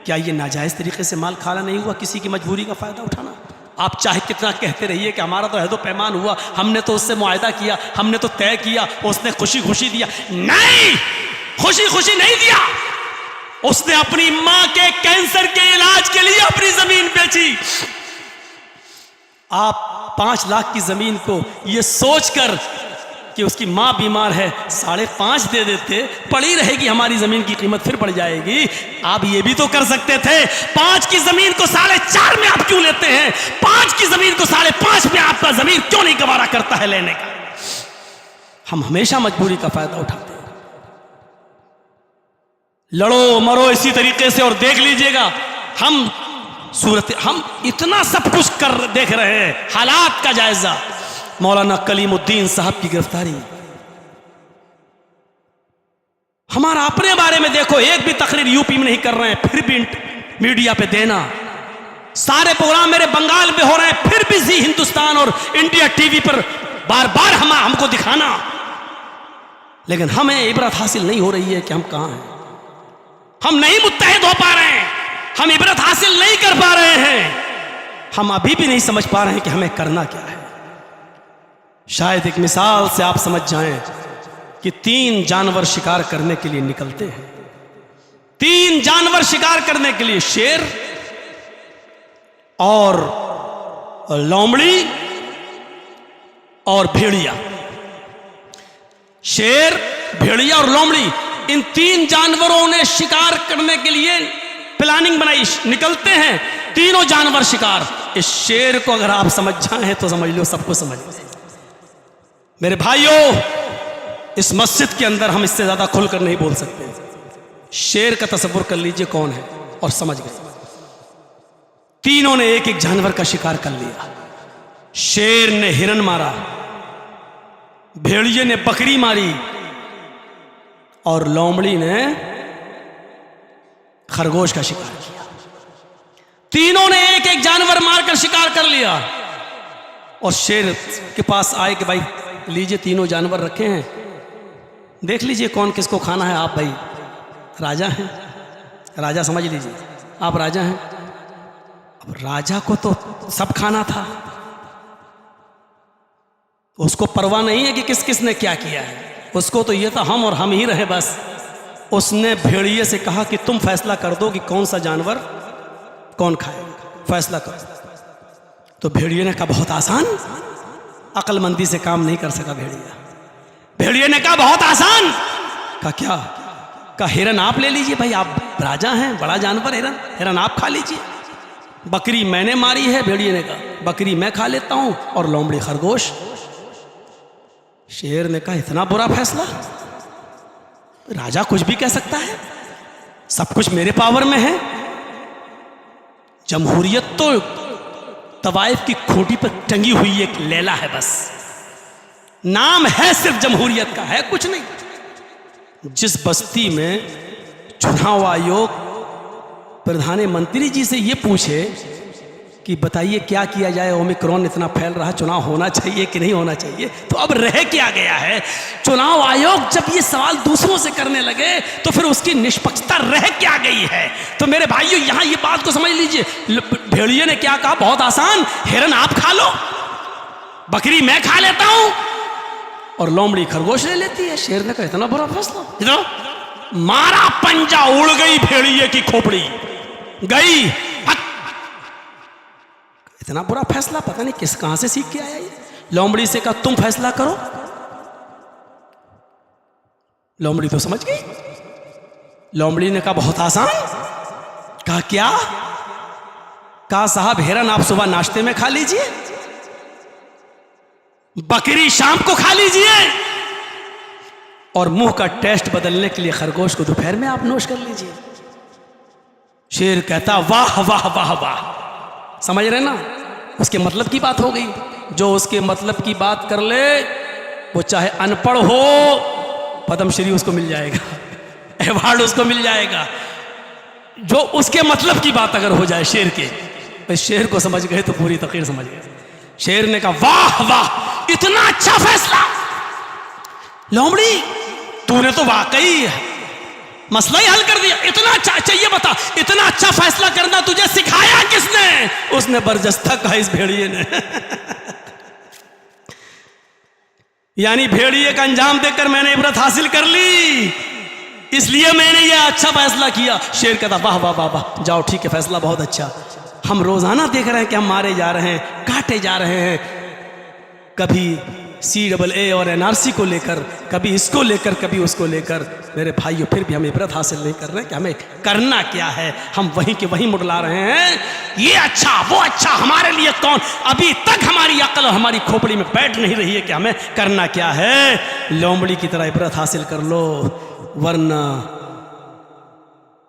क्या ये नाजायज़ तरीके से माल खाना नहीं हुआ, किसी की मजबूरी का फ़ायदा उठाना? आप चाहे कितना कहते रहिए कि हमारा तो अहदो पैमान हुआ, हमने तो उससे मुआहदा किया, हमने तो तय किया, उसने खुशी खुशी दिया। नहीं, खुशी खुशी नहीं दिया। उसने अपनी मां के कैंसर के इलाज के लिए अपनी जमीन बेची। आप 5 लाख की जमीन को ये सोचकर कि उसकी मां बीमार है 5.5 दे देते, पड़ी रहेगी हमारी जमीन की कीमत, फिर बढ़ जाएगी। आप ये भी तो कर सकते थे। 5 की जमीन को 4.5 में आप क्यों लेते हैं? 5 की जमीन को 5.5 में आपका जमीन क्यों नहीं गवारा करता है लेने का? हम हमेशा मजबूरी का फायदा उठाते हैं। लड़ो मरो इसी तरीके से और देख लीजिएगा, हम इतना सब कुछ कर देख रहे हैं। हालात का जायजा, मौलाना कलीमुद्दीन साहब की गिरफ्तारी, हमारा अपने बारे में देखो, एक भी तकरीर यूपी में नहीं कर रहे हैं, फिर भी मीडिया पे देना। सारे प्रोग्राम मेरे बंगाल में हो रहे हैं, फिर भी जी हिंदुस्तान और इंडिया टीवी पर बार बार हमको दिखाना। लेकिन हमें इबरत हासिल नहीं हो रही है कि हम कहां हैं। हम नहीं मुत्तहिद हो पा रहे हैं, हम इबरत हासिल नहीं कर पा रहे हैं, हम अभी भी नहीं समझ पा रहे हैं कि हमें करना क्या है। शायद एक मिसाल से आप समझ जाएं कि 3 जानवर शिकार करने के लिए निकलते हैं। 3 जानवर शिकार करने के लिए, शेर और लोमड़ी और भेड़िया। शेर, भेड़िया और लोमड़ी, इन 3 जानवरों ने शिकार करने के लिए प्लानिंग बनाई, निकलते हैं तीनों जानवर शिकार। इस शेर को अगर आप समझ जाएं तो समझ लो सबको समझ लो। मेरे भाइयों, इस मस्जिद के अंदर हम इससे ज्यादा खुलकर नहीं बोल सकते। शेर का तसव्वुर कर लीजिए कौन है, और समझ गए। तीनों ने एक एक जानवर का शिकार कर लिया। शेर ने हिरन मारा, भेड़िए ने बकरी मारी और लोमड़ी ने खरगोश का शिकार किया। तीनों ने एक एक जानवर मारकर शिकार कर लिया और शेर के पास आए कि भाई लीजिए, तीनों जानवर रखे हैं, देख लीजिए कौन किसको खाना है। आप भाई राजा हैं, राजा समझ लीजिए, आप राजा हैं। अब राजा को तो सब खाना था, उसको परवाह नहीं है कि किस किस ने क्या किया है, उसको तो ये था हम और हम ही रहे बस। उसने भेड़िए से कहा कि तुम फैसला कर दो कि कौन सा जानवर कौन खाए, फैसला करो। तो भेड़िए ने कहा बहुत आसान। अक्लमंदी से काम नहीं कर सका भेड़िया। भेड़िए ने कहा बहुत आसान। कहा क्या? कहा हिरन आप ले लीजिए भाई, आप राजा हैं, बड़ा जानवर हिरन, हिरन आप खा लीजिए। बकरी मैंने मारी है, भेड़िए ने कहा बकरी मैं खा लेता हूं, और लोमड़ी खरगोश। शेर ने कहा इतना बुरा फैसला, राजा कुछ भी कह सकता है, सब कुछ मेरे पावर में है। जमहूरियत तो तवाइफ की खूंटी पर टंगी हुई एक लैला है बस, नाम है सिर्फ जमहूरियत का, है कुछ नहीं। जिस बस्ती में चुनाव आयोग प्रधानमंत्री जी से ये पूछे कि बताइए क्या किया जाए, ओमिक्रॉन इतना फैल रहा, चुनाव होना चाहिए कि नहीं होना चाहिए, तो अब रह क्या गया है। चुनाव आयोग जब ये सवाल दूसरों से करने लगे तो फिर उसकी निष्पक्षता रह क्या गई है। तो मेरे भाइयों यहां ये बात को समझ लीजिए, भेड़िए ने क्या कहा बहुत आसान, हिरन आप खा लो, बकरी मैं खा लेता हूं, और लोमड़ी खरगोश ले लेती है। शेर ने कहा इतना बुरा फैसला, इतना मारा, पंजा उड़ गई भेड़िए की खोपड़ी गई। इतना बुरा फैसला, पता नहीं किस कहां से सीख के आया ये। लोमड़ी से कहा तुम फैसला करो, लोमड़ी तो समझ गई। लोमड़ी ने कहा बहुत आसान। कहा क्या? कहा साहब हिरन आप सुबह नाश्ते में खा लीजिए, बकरी शाम को खा लीजिए, और मुंह का टेस्ट बदलने के लिए खरगोश को दोपहर में आप नोश कर लीजिए। शेर कहता वाह वाह वाह वाह, समझ रहे ना, उसके मतलब की बात हो गई। जो उसके मतलब की बात कर ले वो चाहे अनपढ़ हो, पद्मश्री उसको मिल जाएगा, अवार्ड उसको मिल जाएगा। जो उसके मतलब की बात अगर हो जाए शेर के, तो शेर को समझ गए तो पूरी तकरीर समझ गए। शेर ने कहा वाह वाह, इतना अच्छा फैसला लोमड़ी, तूने तो वाकई मसला ही हल कर दिया, इतना अच्छा। ये बता, इतना अच्छा फैसला करना तुझे सिखाया किसने? उसने बरजस्ता कहा इस भेड़िए ने। यानी भेड़िए का अंजाम देखकर मैंने इबरत हासिल कर ली, इसलिए मैंने ये अच्छा फैसला किया। शेर कहता वाह वाह वाह वाह, जाओ ठीक है, फैसला बहुत अच्छा। हम रोजाना देख रहे हैं कि हम मारे जा रहे हैं, काटे जा रहे हैं, कभी CAA और NRC को लेकर, कभी इसको लेकर, कभी उसको लेकर। मेरे भाइयों, फिर भी हम इबरत हासिल नहीं कर रहे कि हमें करना क्या है। हम वहीं के वहीं मुड़ला रहे हैं, ये अच्छा वो अच्छा, हमारे लिए कौन। अभी तक हमारी अक्ल हमारी खोपड़ी में बैठ नहीं रही है कि हमें करना क्या है। लोमड़ी की तरह इबरत हासिल कर लो, वरना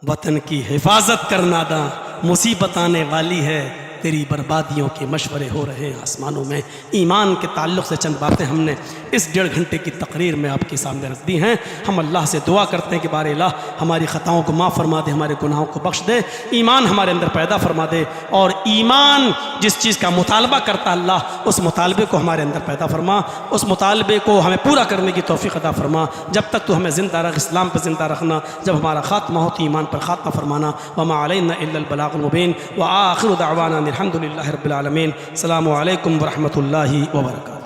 वतन की हिफाजत करना दा मुसीबत आने वाली है। तेरी बर्बादियों के मशवरे हो रहे हैं आसमानों में। ईमान के ताल्लुक़ से चंद बातें हमने इस 1.5 घंटे की तकरीर में आपके सामने रख दी हैं। हम अल्लाह से दुआ करते हैं कि बारे अल्लाह हमारी ख़ताओं को माफ़ फरमा दे, हमारे गुनाहों को बख्श दे, ईमान हमारे अंदर पैदा फरमा दे, और ईमान जिस चीज़ का मुतालबा करता अल्लाह, उस मुतालबे को हमारे अंदर पैदा फरमा, उस मुतालबे को हमें पूरा करने की तौफ़ीक़ अता फरमा। जब तक तो हमें ज़िंदा रख, इस्लाम पर ज़िंदा रखना, जब हमारा ख़ात्मा हो तो ईमान पर ख़ात्मा फरमाना। वमा अलैना इल्लल बलागुल मुबीन व आखिरु दअवाना अल्हम्दुलिल्लाहि रब्बिल आलमीन। अस्सलामु अलैकुम व रहमतुल्लाहि व बरकातुहू।